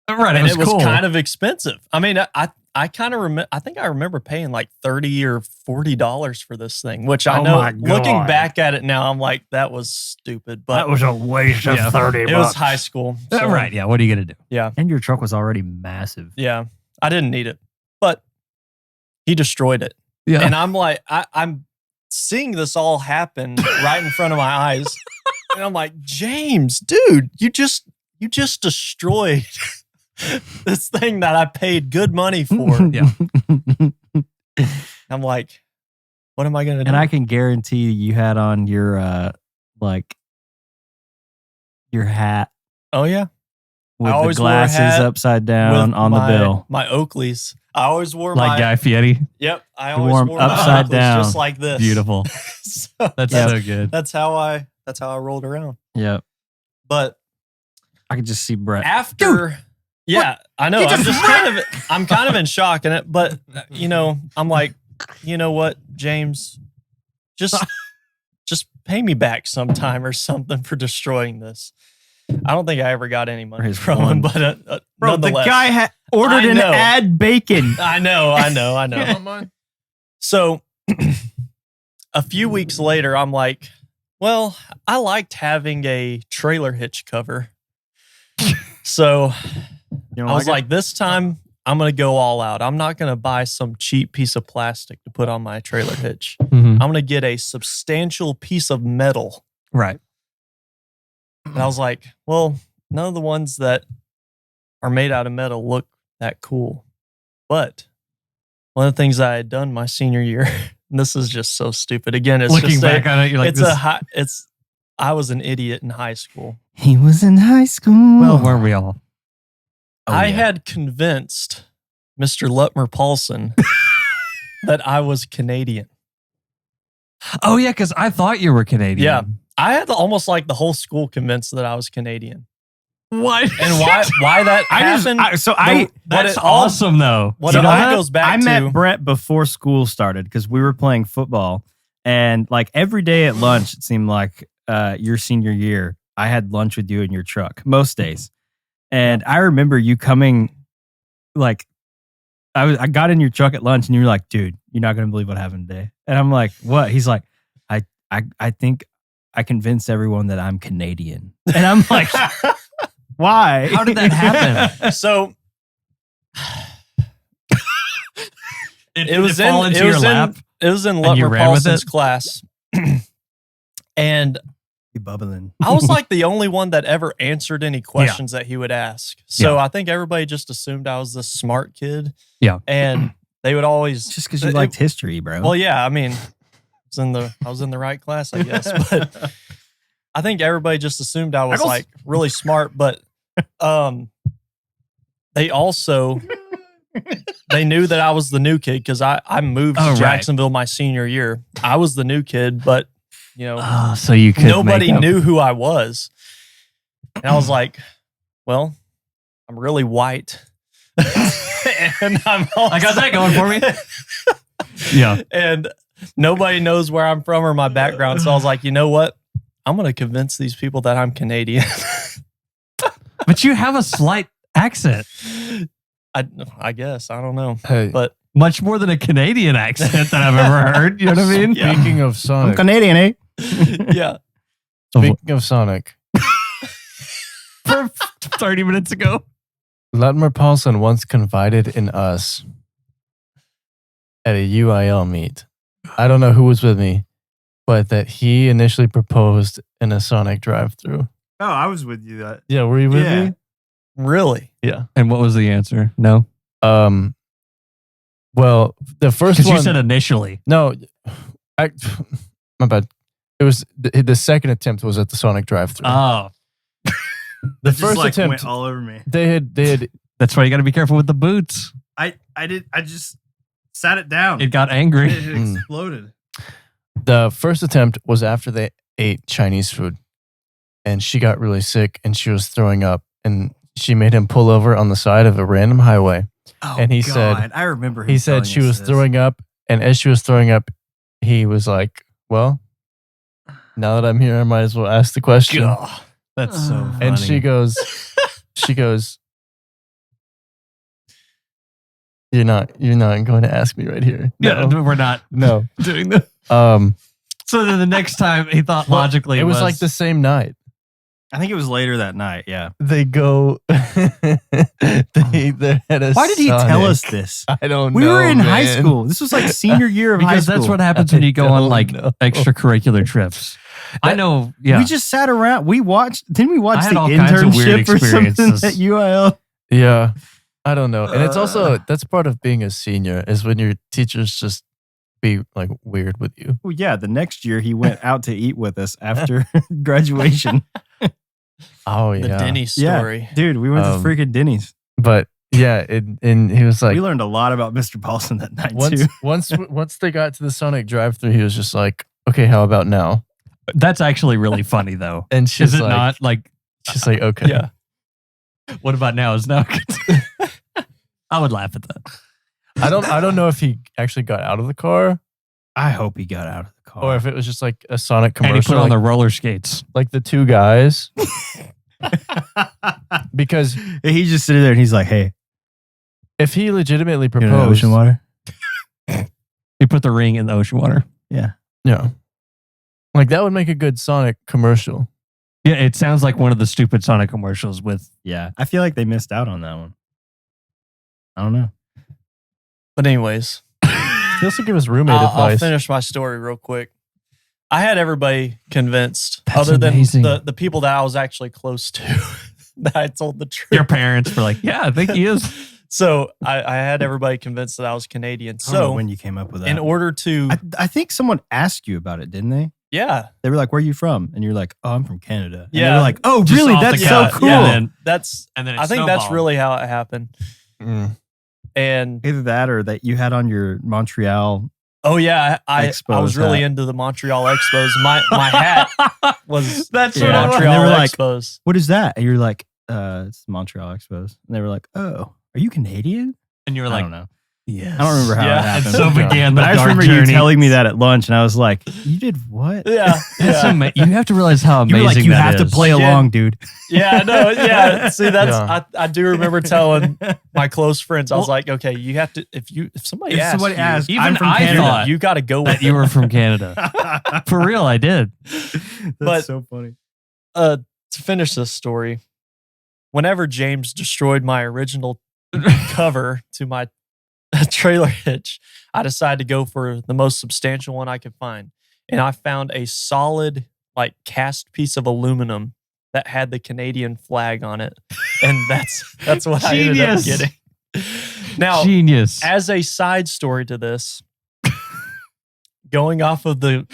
Speaker 1: right.
Speaker 3: And it was
Speaker 1: cool.
Speaker 3: kind of expensive. I mean, I kind of remember, I think I remember paying like $30 or $40 for this thing, which I
Speaker 2: Oh
Speaker 3: know
Speaker 2: my
Speaker 3: looking
Speaker 2: God.
Speaker 3: back at it now, I'm like, that was stupid. But
Speaker 2: that was a waste of
Speaker 1: Yeah.
Speaker 2: 30
Speaker 3: it
Speaker 2: bucks.
Speaker 3: was high school. so,
Speaker 1: right. Yeah. What are you going to do?
Speaker 3: Yeah.
Speaker 2: And your truck was already massive.
Speaker 3: Yeah. I didn't need it, but he destroyed it.
Speaker 1: Yeah.
Speaker 3: And I'm like, I'm seeing this all happen right in front of my eyes. And I'm like, James, dude, you just destroyed this thing that I paid good money for.
Speaker 1: Yeah.
Speaker 3: I'm like, what am I going to do?
Speaker 2: And I can guarantee you had on your your hat
Speaker 3: oh, yeah.
Speaker 2: with the
Speaker 3: always wore a
Speaker 2: glasses
Speaker 3: hat
Speaker 2: upside down
Speaker 3: With
Speaker 2: on the bill.
Speaker 3: My Oakleys. I always wore
Speaker 1: Like
Speaker 3: my
Speaker 1: Guy Fieri.
Speaker 3: Yep, I
Speaker 2: You
Speaker 3: always
Speaker 2: wore 'em
Speaker 3: wore my
Speaker 2: upside
Speaker 3: buckles
Speaker 2: down.
Speaker 3: just like this.
Speaker 1: Beautiful.
Speaker 3: So
Speaker 1: That's
Speaker 2: Yeah.
Speaker 1: so good.
Speaker 3: that's how I rolled around.
Speaker 2: Yep.
Speaker 3: But
Speaker 2: I could just see Brett.
Speaker 3: after, yeah, I know. I'm kind of in shock in it. But I'm like, you know what, James, just pay me back sometime or something for destroying this. I don't think I ever got any money
Speaker 2: his
Speaker 3: from him,
Speaker 2: one.
Speaker 3: but
Speaker 2: Bro, the
Speaker 3: nonetheless.
Speaker 2: guy ordered
Speaker 3: I
Speaker 2: an
Speaker 3: know.
Speaker 2: ad bacon.
Speaker 3: I know. So a few weeks later, I'm like, well, I liked having a trailer hitch cover. So I was like, this time I'm going to go all out. I'm not going to buy some cheap piece of plastic to put on my trailer hitch.
Speaker 1: Mhm.
Speaker 3: I'm going to get a substantial piece of metal.
Speaker 1: Right.
Speaker 3: And I was like, well, none of the ones that are made out of metal look that cool. But one of the things I had done my senior year, and this is just so stupid. Again, it's
Speaker 1: Looking
Speaker 3: just
Speaker 1: back on it, you're like,
Speaker 3: I was an idiot in high school.
Speaker 2: He was in high school.
Speaker 1: well, weren't we all?
Speaker 3: I had convinced Mr. Lutmer Paulson that I was Canadian.
Speaker 1: Oh, yeah, because I thought you were Canadian.
Speaker 3: Yeah. I had almost like the whole school convinced that I was Canadian.
Speaker 1: What?
Speaker 3: And why that happened?
Speaker 1: That's awesome, though.
Speaker 3: What
Speaker 2: You
Speaker 3: it
Speaker 2: know
Speaker 3: all
Speaker 2: what?
Speaker 3: goes back
Speaker 2: I
Speaker 3: to.
Speaker 2: met Brett before school started because we were playing football. And like every day at lunch, it seemed like your senior year, I had lunch with you in your truck most days. And I remember you coming, like, I got in your truck at lunch and you were like, dude, you're not going to believe what happened today. And I'm like, what? He's like, I think I convinced everyone that I'm Canadian. And I'm like, why?
Speaker 1: How did that happen?
Speaker 3: So
Speaker 1: It was fall into your lap.
Speaker 3: It was in
Speaker 1: And you
Speaker 3: Lutmer
Speaker 1: ran with
Speaker 3: Paulson's
Speaker 1: it?
Speaker 3: class. And
Speaker 2: You bubbling.
Speaker 3: I was like the only one that ever answered any questions that he would ask. So I think everybody just assumed I was this smart kid.
Speaker 1: Yeah.
Speaker 3: And they would always
Speaker 2: Just because you liked history, bro.
Speaker 3: Well, yeah, I mean, I was in the right class, I guess. But I think everybody just assumed I was like really smart. But they also they knew that I was the new kid because I moved to Jacksonville my senior year. I was the new kid, but
Speaker 1: So you could
Speaker 3: nobody knew who I was. And I was like, well, I'm really white. And I'm also,
Speaker 1: I got that going for me. Yeah.
Speaker 3: And nobody knows where I'm from or my background. So I was like, you know what? I'm going to convince these people that I'm Canadian.
Speaker 1: But you have a slight accent.
Speaker 3: I guess. I don't know.
Speaker 4: Hey,
Speaker 3: But
Speaker 1: Much more than a Canadian accent that I've ever heard. You know what I mean?
Speaker 3: Yeah.
Speaker 4: speaking of
Speaker 2: I'm
Speaker 4: Sonic,
Speaker 2: Canadian, eh?
Speaker 3: yeah.
Speaker 4: speaking of Sonic,
Speaker 1: For 30 minutes ago.
Speaker 4: Lutmer Paulson once confided in us at a UIL meet. I don't know who was with me, but that he initially proposed in a Sonic drive-thru.
Speaker 2: Oh, I was with you. That
Speaker 4: Yeah, were you with
Speaker 2: Yeah.
Speaker 4: me?
Speaker 3: Really?
Speaker 4: Yeah.
Speaker 1: And what was the answer? No.
Speaker 4: Well, the first
Speaker 1: Because
Speaker 4: one.
Speaker 1: you said initially.
Speaker 4: No, my bad. It was the second attempt was at the Sonic drive-thru.
Speaker 1: Oh,
Speaker 4: the first attempt,
Speaker 2: went all over me.
Speaker 4: they had
Speaker 1: that's why you got to be careful with the boots.
Speaker 2: I just sat it down.
Speaker 1: It got angry.
Speaker 2: exploded.
Speaker 4: the first attempt was after they ate Chinese food, and she got really sick and she was throwing up, and she made him pull over on the side of a random highway.
Speaker 2: Oh,
Speaker 4: And he
Speaker 2: God.
Speaker 4: said-
Speaker 2: I remember him
Speaker 4: He said
Speaker 2: telling
Speaker 4: she
Speaker 2: us
Speaker 4: was
Speaker 2: this.
Speaker 4: throwing up, and as she was throwing up, he was like, "Well, now that I'm here, I might as well ask the question."
Speaker 3: God.
Speaker 1: That's so funny.
Speaker 4: And she goes, You're not going to ask me right here.
Speaker 1: Yeah,
Speaker 4: No,
Speaker 1: we're not
Speaker 4: no.
Speaker 1: doing this. So then the next time he thought logically
Speaker 4: it was like the same night.
Speaker 2: I think it was later that night. Yeah.
Speaker 4: They go. They're at a
Speaker 2: Why did he tell
Speaker 4: Sonic.
Speaker 2: us this?
Speaker 4: I don't know.
Speaker 2: We were in high
Speaker 4: man.
Speaker 2: school. This was like senior year of high
Speaker 1: because
Speaker 2: school.
Speaker 1: that's what happens when you go on
Speaker 4: don't
Speaker 1: like
Speaker 4: know.
Speaker 1: extracurricular trips. I know. Yeah.
Speaker 2: We just sat around. We watched. Didn't we watch
Speaker 1: I had
Speaker 2: the
Speaker 1: all kinds of weird
Speaker 2: internship or something
Speaker 1: experiences.
Speaker 2: at UIL?
Speaker 4: Yeah, I don't know. And it's also that's part of being a senior is when your teachers just be like weird with you.
Speaker 2: Well, yeah. The next year he went out to eat with us after graduation.
Speaker 4: Oh
Speaker 3: The
Speaker 4: yeah.
Speaker 3: Denny story.
Speaker 2: Dude, we went to freaking Denny's.
Speaker 4: But Yeah, and he was like,
Speaker 2: we learned a lot about Mr. Paulson that night too.
Speaker 4: once they got to the Sonic drive-thru, he was just like, okay, how about now?
Speaker 1: That's actually really funny, though.
Speaker 4: And she's
Speaker 1: Is it
Speaker 4: like,
Speaker 1: not like?
Speaker 4: she's like, okay.
Speaker 3: Yeah.
Speaker 1: What about now? Is now? I would laugh at that.
Speaker 4: I don't know if he actually got out of the car
Speaker 2: I hope he got out of the car.
Speaker 4: or if it was just like a Sonic
Speaker 1: And he
Speaker 4: commercial.
Speaker 1: put on
Speaker 4: like,
Speaker 1: the roller skates.
Speaker 4: like the two guys. Because
Speaker 2: he's just sitting there and he's like, "Hey,
Speaker 4: if he legitimately
Speaker 2: you
Speaker 4: proposed,
Speaker 2: know ocean water."
Speaker 1: He put the ring in the ocean water.
Speaker 2: Yeah.
Speaker 4: yeah, like that would make a good Sonic commercial.
Speaker 1: Yeah, it sounds like one of the stupid Sonic commercials with.
Speaker 2: Yeah. I feel like they missed out on that one. I don't know.
Speaker 3: But anyways,
Speaker 4: He also give us roommate
Speaker 3: I'll
Speaker 4: advice.
Speaker 3: finish my story real quick. I had everybody convinced,
Speaker 1: That's
Speaker 3: other than
Speaker 1: amazing.
Speaker 3: the people that I was actually close to, that I told the truth.
Speaker 1: Your parents were like, "Yeah, I think he is."
Speaker 3: So I had everybody convinced that I was Canadian.
Speaker 2: I don't know
Speaker 3: So
Speaker 2: when you came up with that.
Speaker 3: in order to,
Speaker 2: I think someone asked you about it, didn't they?
Speaker 3: yeah,
Speaker 2: They were like, "Where are you from?" And you're like, "Oh, I'm from Canada." And they
Speaker 3: Yeah.
Speaker 2: were like, "Oh,
Speaker 1: Just
Speaker 2: really?
Speaker 1: off the
Speaker 2: That's
Speaker 1: cuff.
Speaker 2: so cool."
Speaker 1: Yeah, man.
Speaker 3: that's.
Speaker 1: And then it
Speaker 3: I think that's
Speaker 1: snowballed.
Speaker 3: really how it happened.
Speaker 4: Mm.
Speaker 3: And
Speaker 2: Either that or that you had on your Montreal.
Speaker 3: oh yeah, I
Speaker 2: Expos
Speaker 3: was really
Speaker 2: hat.
Speaker 3: into the Montreal Expos. My hat was
Speaker 1: That's
Speaker 2: Yeah.
Speaker 1: what it was.
Speaker 3: Montreal
Speaker 2: And they were like,
Speaker 3: Expos.
Speaker 2: "What is that?" And you're like, "It's the Montreal Expos." And they were like, "Oh, are you Canadian?"
Speaker 1: And you were
Speaker 2: I
Speaker 1: like,
Speaker 2: don't know.
Speaker 1: "Yes."
Speaker 2: I don't remember how
Speaker 3: Yeah.
Speaker 2: it
Speaker 3: And
Speaker 2: happened.
Speaker 1: so began the
Speaker 2: but I just
Speaker 1: dark
Speaker 2: remember
Speaker 1: journey.
Speaker 2: you telling me that at lunch, and I was like, "You did what?"
Speaker 3: Yeah,
Speaker 1: That's
Speaker 3: yeah.
Speaker 1: you have to realize how
Speaker 2: You
Speaker 1: amazing
Speaker 2: were like, "You
Speaker 1: that
Speaker 2: have to
Speaker 1: is."
Speaker 2: play
Speaker 3: Again.
Speaker 2: along, dude."
Speaker 3: Yeah, no, yeah. See, that's
Speaker 4: Yeah.
Speaker 3: I do remember telling my close friends. I was
Speaker 1: Well-
Speaker 3: like, okay, you have to if somebody
Speaker 2: If
Speaker 3: asks
Speaker 2: somebody
Speaker 3: you,
Speaker 2: asked,
Speaker 1: even
Speaker 2: I'm from
Speaker 1: I
Speaker 2: Canada.
Speaker 1: thought-
Speaker 3: you got to go with
Speaker 1: that you were from Canada. For real, I did.
Speaker 2: That's
Speaker 3: But-
Speaker 2: so funny.
Speaker 3: To finish this story, whenever James destroyed my original cover to my trailer hitch, I decided to go for the most substantial one I could find. And I found a solid, like, cast piece of aluminum that had the Canadian flag on it. And that's what I ended up
Speaker 1: Genius.
Speaker 3: getting. Now,
Speaker 1: Genius.
Speaker 3: as a side story to this, going off of the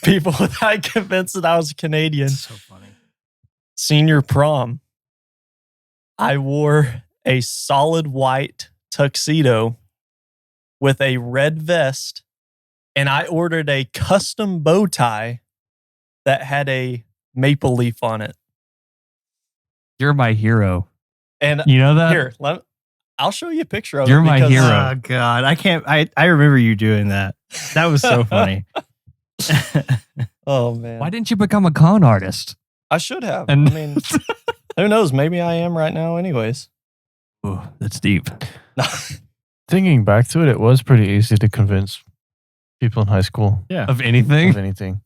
Speaker 3: people that I convinced that I was Canadian,
Speaker 2: It's so funny.
Speaker 3: senior prom, I wore a solid white tuxedo with a red vest, and I ordered a custom bow tie that had a maple leaf on it.
Speaker 1: You're my hero.
Speaker 3: And
Speaker 1: You know that?
Speaker 3: here, I'll show you a picture of
Speaker 1: You're
Speaker 3: it.
Speaker 1: my
Speaker 3: because-
Speaker 1: hero.
Speaker 2: Oh God, I can't. I remember you doing that. That was so funny.
Speaker 3: Oh man,
Speaker 1: Why didn't you become a con artist?
Speaker 3: I should have.
Speaker 1: And-
Speaker 3: I mean, who knows? Maybe I am right now. Anyways,
Speaker 1: Ooh, that's deep.
Speaker 4: Thinking back to it, it was pretty easy to convince people in high school
Speaker 2: Yeah.
Speaker 1: Of anything?
Speaker 4: of anything.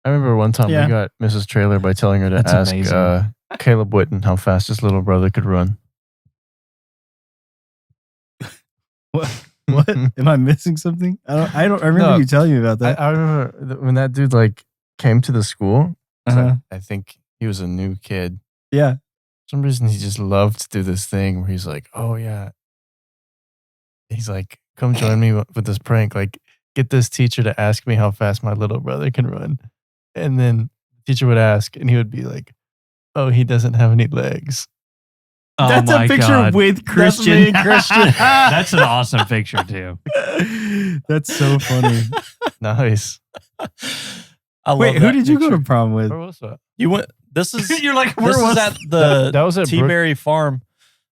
Speaker 4: I remember one time
Speaker 2: Yeah.
Speaker 4: we got Mrs. Trailer by telling her to
Speaker 1: That's
Speaker 4: ask
Speaker 1: amazing.
Speaker 4: Caleb Witten how fast his little brother could run.
Speaker 2: What? Am I missing something? I don't. I remember
Speaker 4: No,
Speaker 2: you telling me about
Speaker 4: I,
Speaker 2: that.
Speaker 4: I remember when that dude like came to the school. so
Speaker 2: Uh-huh.
Speaker 4: I think he was a new kid.
Speaker 2: Yeah.
Speaker 4: For some reason he just loved to do this thing where he's like, "Oh yeah," he's like, "Come join me with this prank. Like, get this teacher to ask me how fast my little brother can run," and then the teacher would ask, and he would be like, "Oh, he doesn't have any legs."
Speaker 1: Oh
Speaker 2: That's
Speaker 1: my
Speaker 2: a picture
Speaker 1: God.
Speaker 2: with Christian.
Speaker 3: me and Christian.
Speaker 1: That's an awesome picture too.
Speaker 2: That's so funny.
Speaker 4: Nice.
Speaker 3: I love
Speaker 2: Wait, who
Speaker 3: that
Speaker 2: did you go
Speaker 3: picture.
Speaker 2: to prom with?
Speaker 4: Where was that?
Speaker 3: You went. This is
Speaker 1: You're like,
Speaker 3: this
Speaker 1: where
Speaker 3: is
Speaker 1: was
Speaker 3: at the
Speaker 4: That was at Brook-
Speaker 3: T-Berry Farm,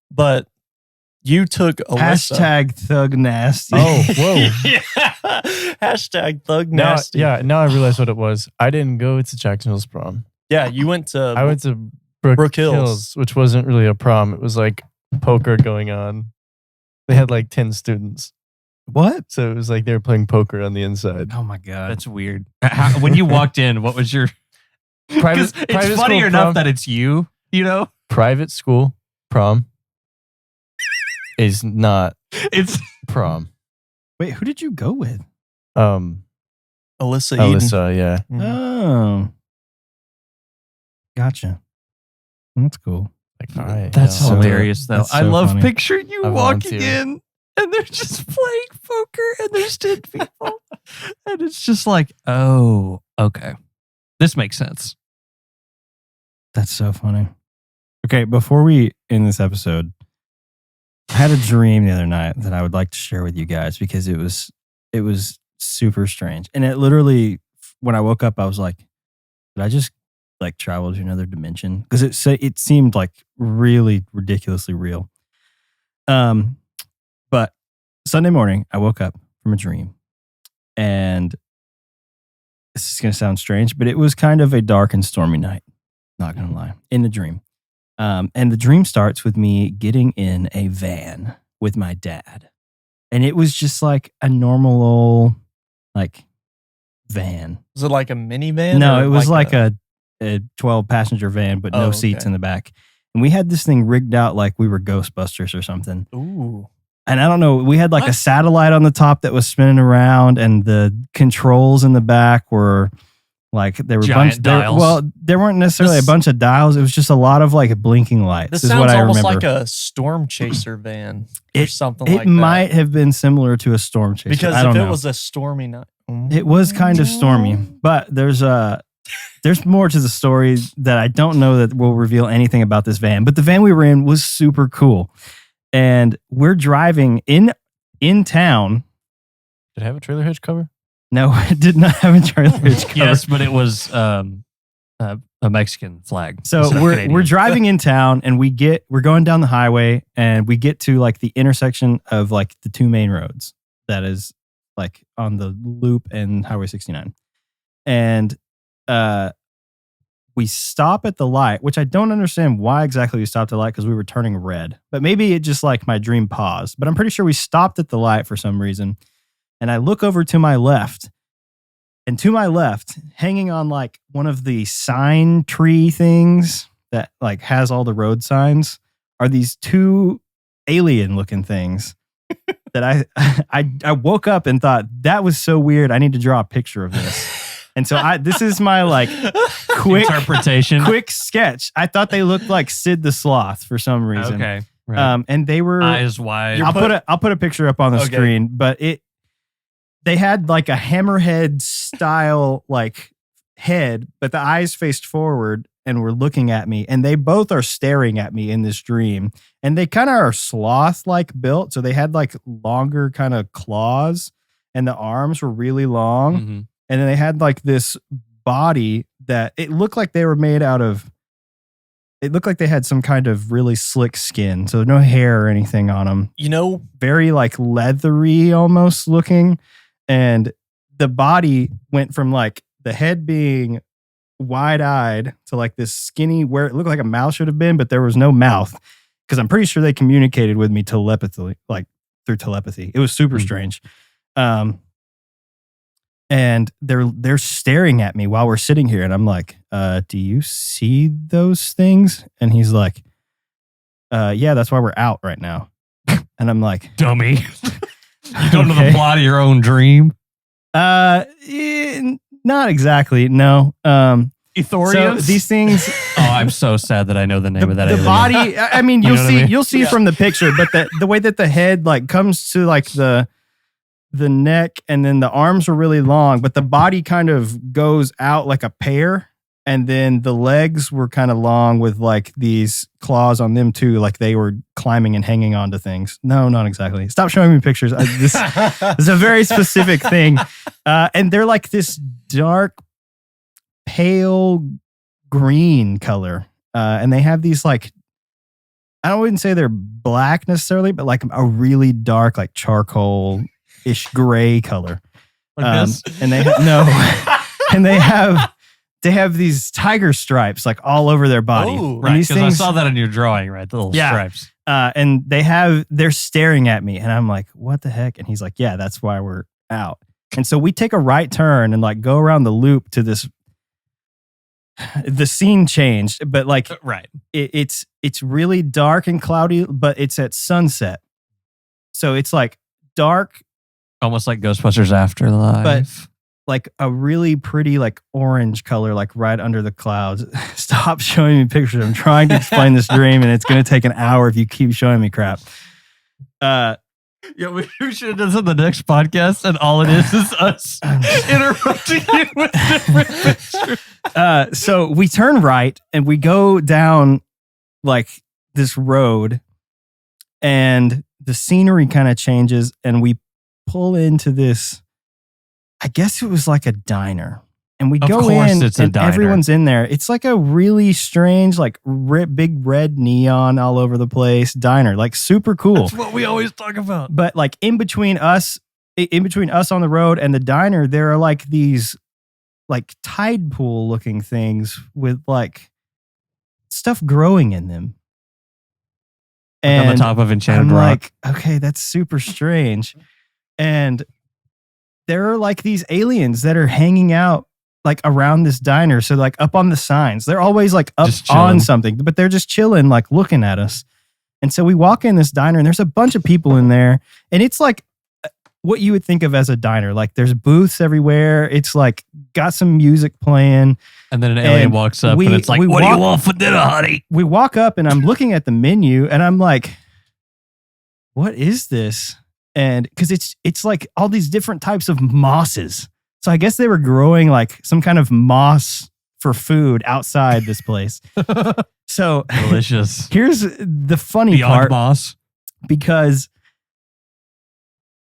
Speaker 3: but you took Alyssa.
Speaker 2: Hashtag thug nasty.
Speaker 4: Oh, whoa.
Speaker 3: Yeah. Hashtag thug
Speaker 4: Now,
Speaker 3: nasty.
Speaker 4: yeah, now I realize what it was. I didn't go to Jacksonville's prom.
Speaker 3: Yeah, you went to.
Speaker 4: I went to Brook
Speaker 3: Hills.
Speaker 4: Hills, which wasn't really a prom. It was like poker going on. They had like 10 students.
Speaker 2: What?
Speaker 4: So it was like they were playing poker on the inside.
Speaker 2: Oh my God.
Speaker 1: That's weird. When you walked in, what was your?
Speaker 4: Private,
Speaker 1: It's
Speaker 4: private
Speaker 1: funny
Speaker 4: school
Speaker 1: enough
Speaker 4: prom,
Speaker 1: that it's you. You know,
Speaker 4: private school prom is not
Speaker 1: it's
Speaker 4: prom.
Speaker 2: Wait, who did you go with?
Speaker 4: Alyssa,
Speaker 3: Alyssa Eden.
Speaker 4: yeah.
Speaker 3: Mhm.
Speaker 2: Oh. Gotcha. That's cool.
Speaker 4: Like, all right.
Speaker 1: that's
Speaker 4: yeah,
Speaker 2: so-
Speaker 1: hilarious though.
Speaker 2: that's
Speaker 1: I
Speaker 2: so
Speaker 1: love
Speaker 2: funny.
Speaker 1: picturing you
Speaker 4: I
Speaker 1: walking
Speaker 4: volunteer.
Speaker 1: in and they're just playing poker and there's 10 people and it's just like, oh, okay, this makes sense.
Speaker 2: That's so funny. Okay, before we end this episode, I had a dream the other night that I would like to share with you guys because it was super strange. And it literally, when I woke up, I was like, did I just like travel to another dimension? Because it seemed like really ridiculously real. But Sunday morning, I woke up from a dream, and this is going to sound strange, but it was kind of a dark and stormy night. Not going to lie, in the dream. And the dream starts with me getting in a van with my dad. And it was just like a normal old, like, van.
Speaker 3: Was it like a minivan?
Speaker 2: No, it was like a 12-passenger van, but no seats in the back. And we had this thing rigged out like we were Ghostbusters or something.
Speaker 3: Ooh.
Speaker 2: And I don't know, we had like a satellite on the top that was spinning around, and the controls in the back were like, there were
Speaker 1: giant dials.
Speaker 2: Well, there weren't necessarily a bunch of dials. It was just a lot of like blinking lights.
Speaker 3: This
Speaker 2: is
Speaker 3: sounds
Speaker 2: what I
Speaker 3: almost
Speaker 2: remember.
Speaker 3: like a storm chaser van or something like that.
Speaker 2: It might have been similar to a storm chaser.
Speaker 3: Because
Speaker 2: I don't
Speaker 3: if
Speaker 2: know.
Speaker 3: it was a stormy night.
Speaker 2: It was kind of stormy, but there's more to the story that I don't know that will reveal anything about this van. But the van we were in was super cool. And we're driving in town.
Speaker 4: Did it have a trailer hitch cover?
Speaker 2: No, it did not have a trailer hitch cover.
Speaker 1: Yes, but it was a Mexican flag.
Speaker 2: So
Speaker 1: It's not
Speaker 2: we're
Speaker 1: Canadian.
Speaker 2: driving in town, and we're going down the highway, and we get to like the intersection of like the two main roads that is like on the loop and Highway 69. And we stop at the light, which I don't understand why exactly we stopped at the light, because we were turning red. But maybe it just like my dream paused. But I'm pretty sure we stopped at the light for some reason. And I look over to my left, and to my left, hanging on like one of the sign tree things that like has all the road signs, are these two alien looking things that I woke up and thought, that was so weird. I need to draw a picture of this. And so this is my like quick
Speaker 1: interpretation.
Speaker 2: quick sketch. I thought they looked like Sid the Sloth for some reason.
Speaker 1: Okay. Right.
Speaker 2: And they were
Speaker 1: Eyes wide.
Speaker 2: I'll put a picture up on the screen, but they had like a hammerhead style like head, but the eyes faced forward and were looking at me, and they both are staring at me in this dream. And they kind of are sloth like built, so they had like longer kind of claws, and the arms were really long.
Speaker 1: Mhm.
Speaker 2: And then they had like this body that it looked like they were made out of. It looked like they had some kind of really slick skin, so no hair or anything on them.
Speaker 3: You know,
Speaker 2: Very like leathery almost looking. And the body went from like the head being wide-eyed to like this skinny, where it looked like a mouth should have been, but there was no mouth, because I'm pretty sure they communicated with me telepathically, like through telepathy. It was super strange. And they're staring at me while we're sitting here, and I'm like, do you see those things? And he's like, yeah, that's why we're out right now. And I'm like,
Speaker 1: Dummy. You don't know the plot of your own dream?
Speaker 2: Not exactly. No.
Speaker 1: Ethorians?
Speaker 2: So these things,
Speaker 1: Oh, I'm so sad that I know the name of that
Speaker 2: the
Speaker 1: alien.
Speaker 2: body, I mean,
Speaker 1: You know what I mean?
Speaker 2: you'll see from the picture, but the way that the head like comes to like the neck, and then the arms are really long, but the body kind of goes out like a pear. And then the legs were kind of long with like these claws on them too, like they were climbing and hanging onto things. No, not exactly. Stop showing me pictures. This is a very specific thing. And they're like this dark, pale green color. And they have these like, I wouldn't say they're black necessarily, but like a really dark, like charcoal-ish gray color.
Speaker 1: Like this?
Speaker 2: And they and they have these tiger stripes like all over their body.
Speaker 3: Oh,
Speaker 2: And
Speaker 1: Right,
Speaker 2: these
Speaker 1: because I
Speaker 2: things,
Speaker 1: saw that in your drawing, right? The little
Speaker 2: Yeah.
Speaker 1: stripes.
Speaker 2: and they're staring at me, and I'm like, what the heck? And he's like, yeah, that's why we're out. And so we take a right turn and like go around the loop to this. The scene changed, but like
Speaker 1: Right.
Speaker 2: it's really dark and cloudy, but it's at sunset. So it's like dark,
Speaker 1: Almost like Ghostbusters Afterlife.
Speaker 2: But- like a really pretty like orange color, like right under the clouds. Stop showing me pictures. I'm trying to explain this dream, and it's going to take an hour if you keep showing me crap.
Speaker 1: Yeah, we should have done this on the next podcast, and all it is us interrupting you with different pictures.
Speaker 2: So we turn right and we go down like this road, and the scenery kind of changes, and we pull into this, I guess it was like a diner. And we
Speaker 1: Of
Speaker 2: go
Speaker 1: course
Speaker 2: in,
Speaker 1: it's a
Speaker 2: and
Speaker 1: diner.
Speaker 2: everyone's in there. It's like a really strange, like big red neon all over the place diner, like super cool.
Speaker 1: That's what we always talk about.
Speaker 2: But like in between us on the road and the diner, there are like these like tide pool looking things with like stuff growing in them.
Speaker 1: On the top of Enchanted
Speaker 2: I'm
Speaker 1: Rock.
Speaker 2: like, okay, that's super strange. And there are like these aliens that are hanging out like around this diner. So like up on the signs, they're always like up
Speaker 1: Just chilling.
Speaker 2: on something, but they're just chilling, like looking at us. And so we walk in this diner and there's a bunch of people in there, and it's like what you would think of as a diner. Like there's booths everywhere. It's like got some music playing.
Speaker 1: And then an alien
Speaker 2: and
Speaker 1: walks up
Speaker 2: we-
Speaker 1: and it's like,
Speaker 2: we
Speaker 1: what do you
Speaker 2: walk-
Speaker 1: want for dinner, honey?
Speaker 2: We walk up and I'm looking at the menu and I'm like, what is this? And because it's like all these different types of mosses. So I guess they were growing like some kind of moss for food outside this place. So
Speaker 1: Delicious.
Speaker 2: here's the funny
Speaker 1: Beyond
Speaker 2: part,
Speaker 1: Moss.
Speaker 2: because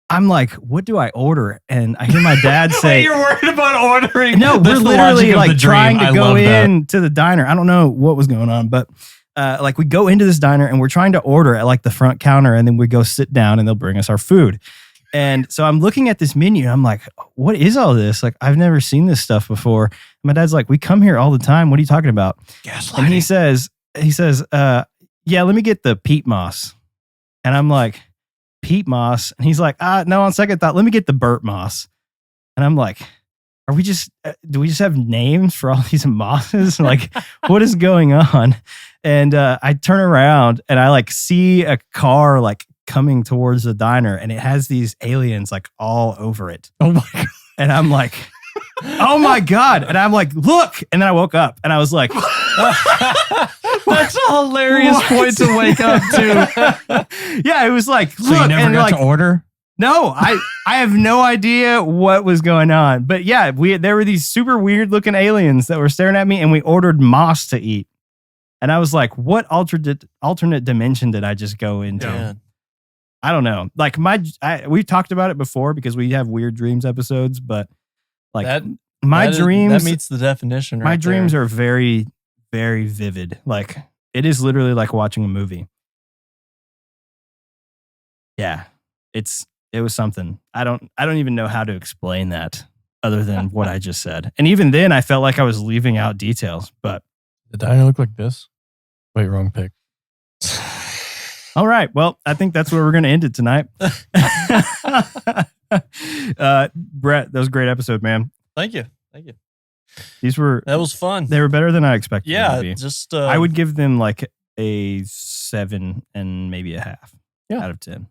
Speaker 2: I'm like, what do I order? And I hear my dad say,
Speaker 1: You're worried about ordering.
Speaker 2: no, we're
Speaker 1: That's the
Speaker 2: literally
Speaker 1: logic of
Speaker 2: like
Speaker 1: the dream.
Speaker 2: trying to
Speaker 1: I
Speaker 2: go
Speaker 1: love that.
Speaker 2: into the diner. I don't know what was going on, but like we go into this diner and we're trying to order at like the front counter, and then we go sit down and they'll bring us our food. And so I'm looking at this menu and I'm like, what is all this? Like, I've never seen this stuff before. And my dad's like, we come here all the time. What are you talking about? And he says, yeah, let me get the peat moss. And I'm like, peat moss? And he's like, no, on second thought, let me get the burnt moss. And I'm like, are we just, do we just have names for all these mosses? Like, what is going on? And I turn around and I like see a car like coming towards the diner, and it has these aliens like all over it.
Speaker 1: Oh my God.
Speaker 2: And I'm like, oh my God. And I'm like, look. And then I woke up and I was like,
Speaker 1: That's a hilarious
Speaker 2: What?
Speaker 1: point to wake up to.
Speaker 2: yeah, it was like,
Speaker 1: So
Speaker 2: look.
Speaker 1: you never
Speaker 2: and
Speaker 1: got
Speaker 2: like,
Speaker 1: to order?
Speaker 2: no, I have no idea what was going on. But yeah, there were these super weird looking aliens that were staring at me, and we ordered moss to eat. And I was like, what alternate dimension did I just go into?
Speaker 3: Yeah.
Speaker 2: I don't know. Like we've talked about it before because we have weird dreams episodes, but like my dreams,
Speaker 3: that meets the definition.
Speaker 2: my dreams are very, very vivid. Like it is literally like watching a movie. Yeah, it was something. I don't even know how to explain that other than what I just said. And even then, I felt like I was leaving out details. But
Speaker 4: The diner look like this? Wait, wrong pick.
Speaker 2: all right, well, I think that's where we're going to end it tonight. Brett, that was a great episode, man.
Speaker 3: Thank you.
Speaker 2: That
Speaker 3: was fun.
Speaker 2: They were better than I expected. them to
Speaker 3: Yeah,
Speaker 2: be.
Speaker 3: just
Speaker 2: I would give them like a 7 and maybe a half out of 10.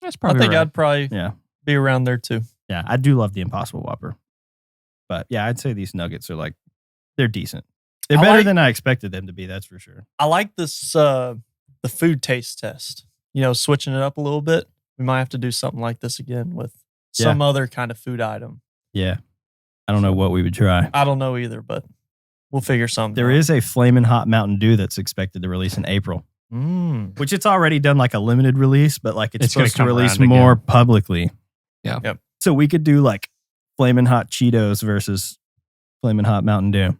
Speaker 1: That's
Speaker 3: I
Speaker 1: probably
Speaker 3: think
Speaker 1: right.
Speaker 3: I'd probably
Speaker 2: Yeah,
Speaker 3: be around there too.
Speaker 2: yeah, I do love the Impossible Whopper, but yeah, I'd say these nuggets are like they're decent. They're
Speaker 3: I
Speaker 2: better
Speaker 3: like-
Speaker 2: than I expected them to be. That's for sure.
Speaker 3: I like this the food taste test. You know, switching it up a little bit. We might have to do something like this again with some other kind of food item.
Speaker 2: Yeah, I don't know what we would try.
Speaker 3: I don't know either, but we'll figure something.
Speaker 2: There is a flaming hot Mountain Dew that's expected to release in April. Which it's already done like a limited release, but like it's
Speaker 1: gonna
Speaker 2: supposed to
Speaker 1: come
Speaker 2: release
Speaker 1: around
Speaker 2: more
Speaker 1: again.
Speaker 2: publicly.
Speaker 1: Yeah.
Speaker 3: Yep.
Speaker 2: So we could do like flaming hot Cheetos versus flaming hot Mountain Dew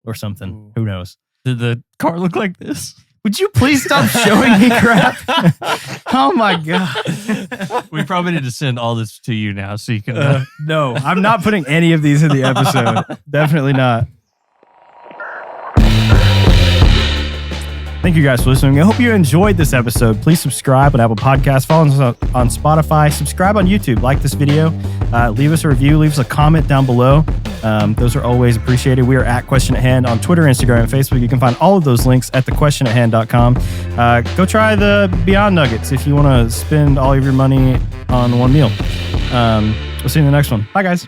Speaker 2: or something.
Speaker 3: Ooh.
Speaker 2: Who knows?
Speaker 1: Did the car look like this?
Speaker 2: Would you please stop showing me crap? Oh my God.
Speaker 1: We probably need to send all this to you now so you can.
Speaker 2: No, I'm not putting any of these in the episode. Definitely not. Thank you guys for listening. I hope you enjoyed this episode. Please subscribe on Apple Podcasts. Follow us on Spotify. Subscribe on YouTube. Like this video. Leave us a review. Leave us a comment down below. Those are always appreciated. We are at Question at Hand on Twitter, Instagram, and Facebook. You can find all of those links at thequestionathand.com. Go try the Beyond Nuggets if you want to spend all of your money on one meal. We'll see you in the next one. Bye, guys.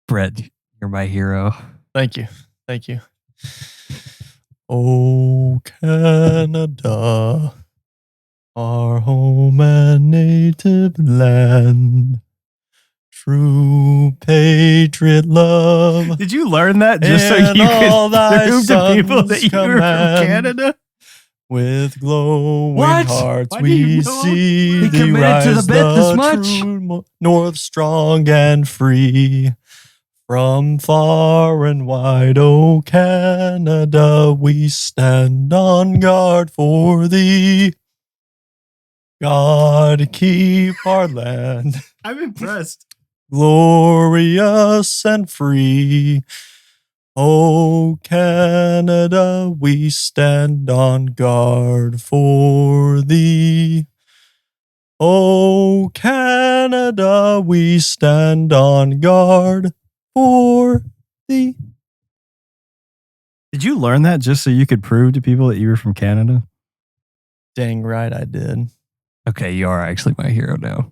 Speaker 1: Brett, you're my hero.
Speaker 3: Thank you. Oh, Canada, our home and native land. true patriot love.
Speaker 2: Did you learn that just so
Speaker 3: And
Speaker 2: you
Speaker 3: all thy
Speaker 2: could prove to people
Speaker 3: sons
Speaker 2: that you were from
Speaker 3: command.
Speaker 2: Canada?
Speaker 3: With glowing
Speaker 1: What?
Speaker 3: hearts
Speaker 2: Why do you
Speaker 3: we
Speaker 2: know?
Speaker 3: see
Speaker 1: He
Speaker 3: thee
Speaker 1: committed to the
Speaker 3: rise,
Speaker 1: bit this much?
Speaker 3: true north strong and free. From far and wide, O Canada, we stand on guard for thee. God keep our land
Speaker 2: I'm impressed.
Speaker 3: glorious and free. O Canada, we stand on guard for thee. O Canada, we stand on guard for thee.
Speaker 2: Did you learn that just so you could prove to people that you were from Canada?
Speaker 3: Dang right I did.
Speaker 1: Okay, you are actually my hero now.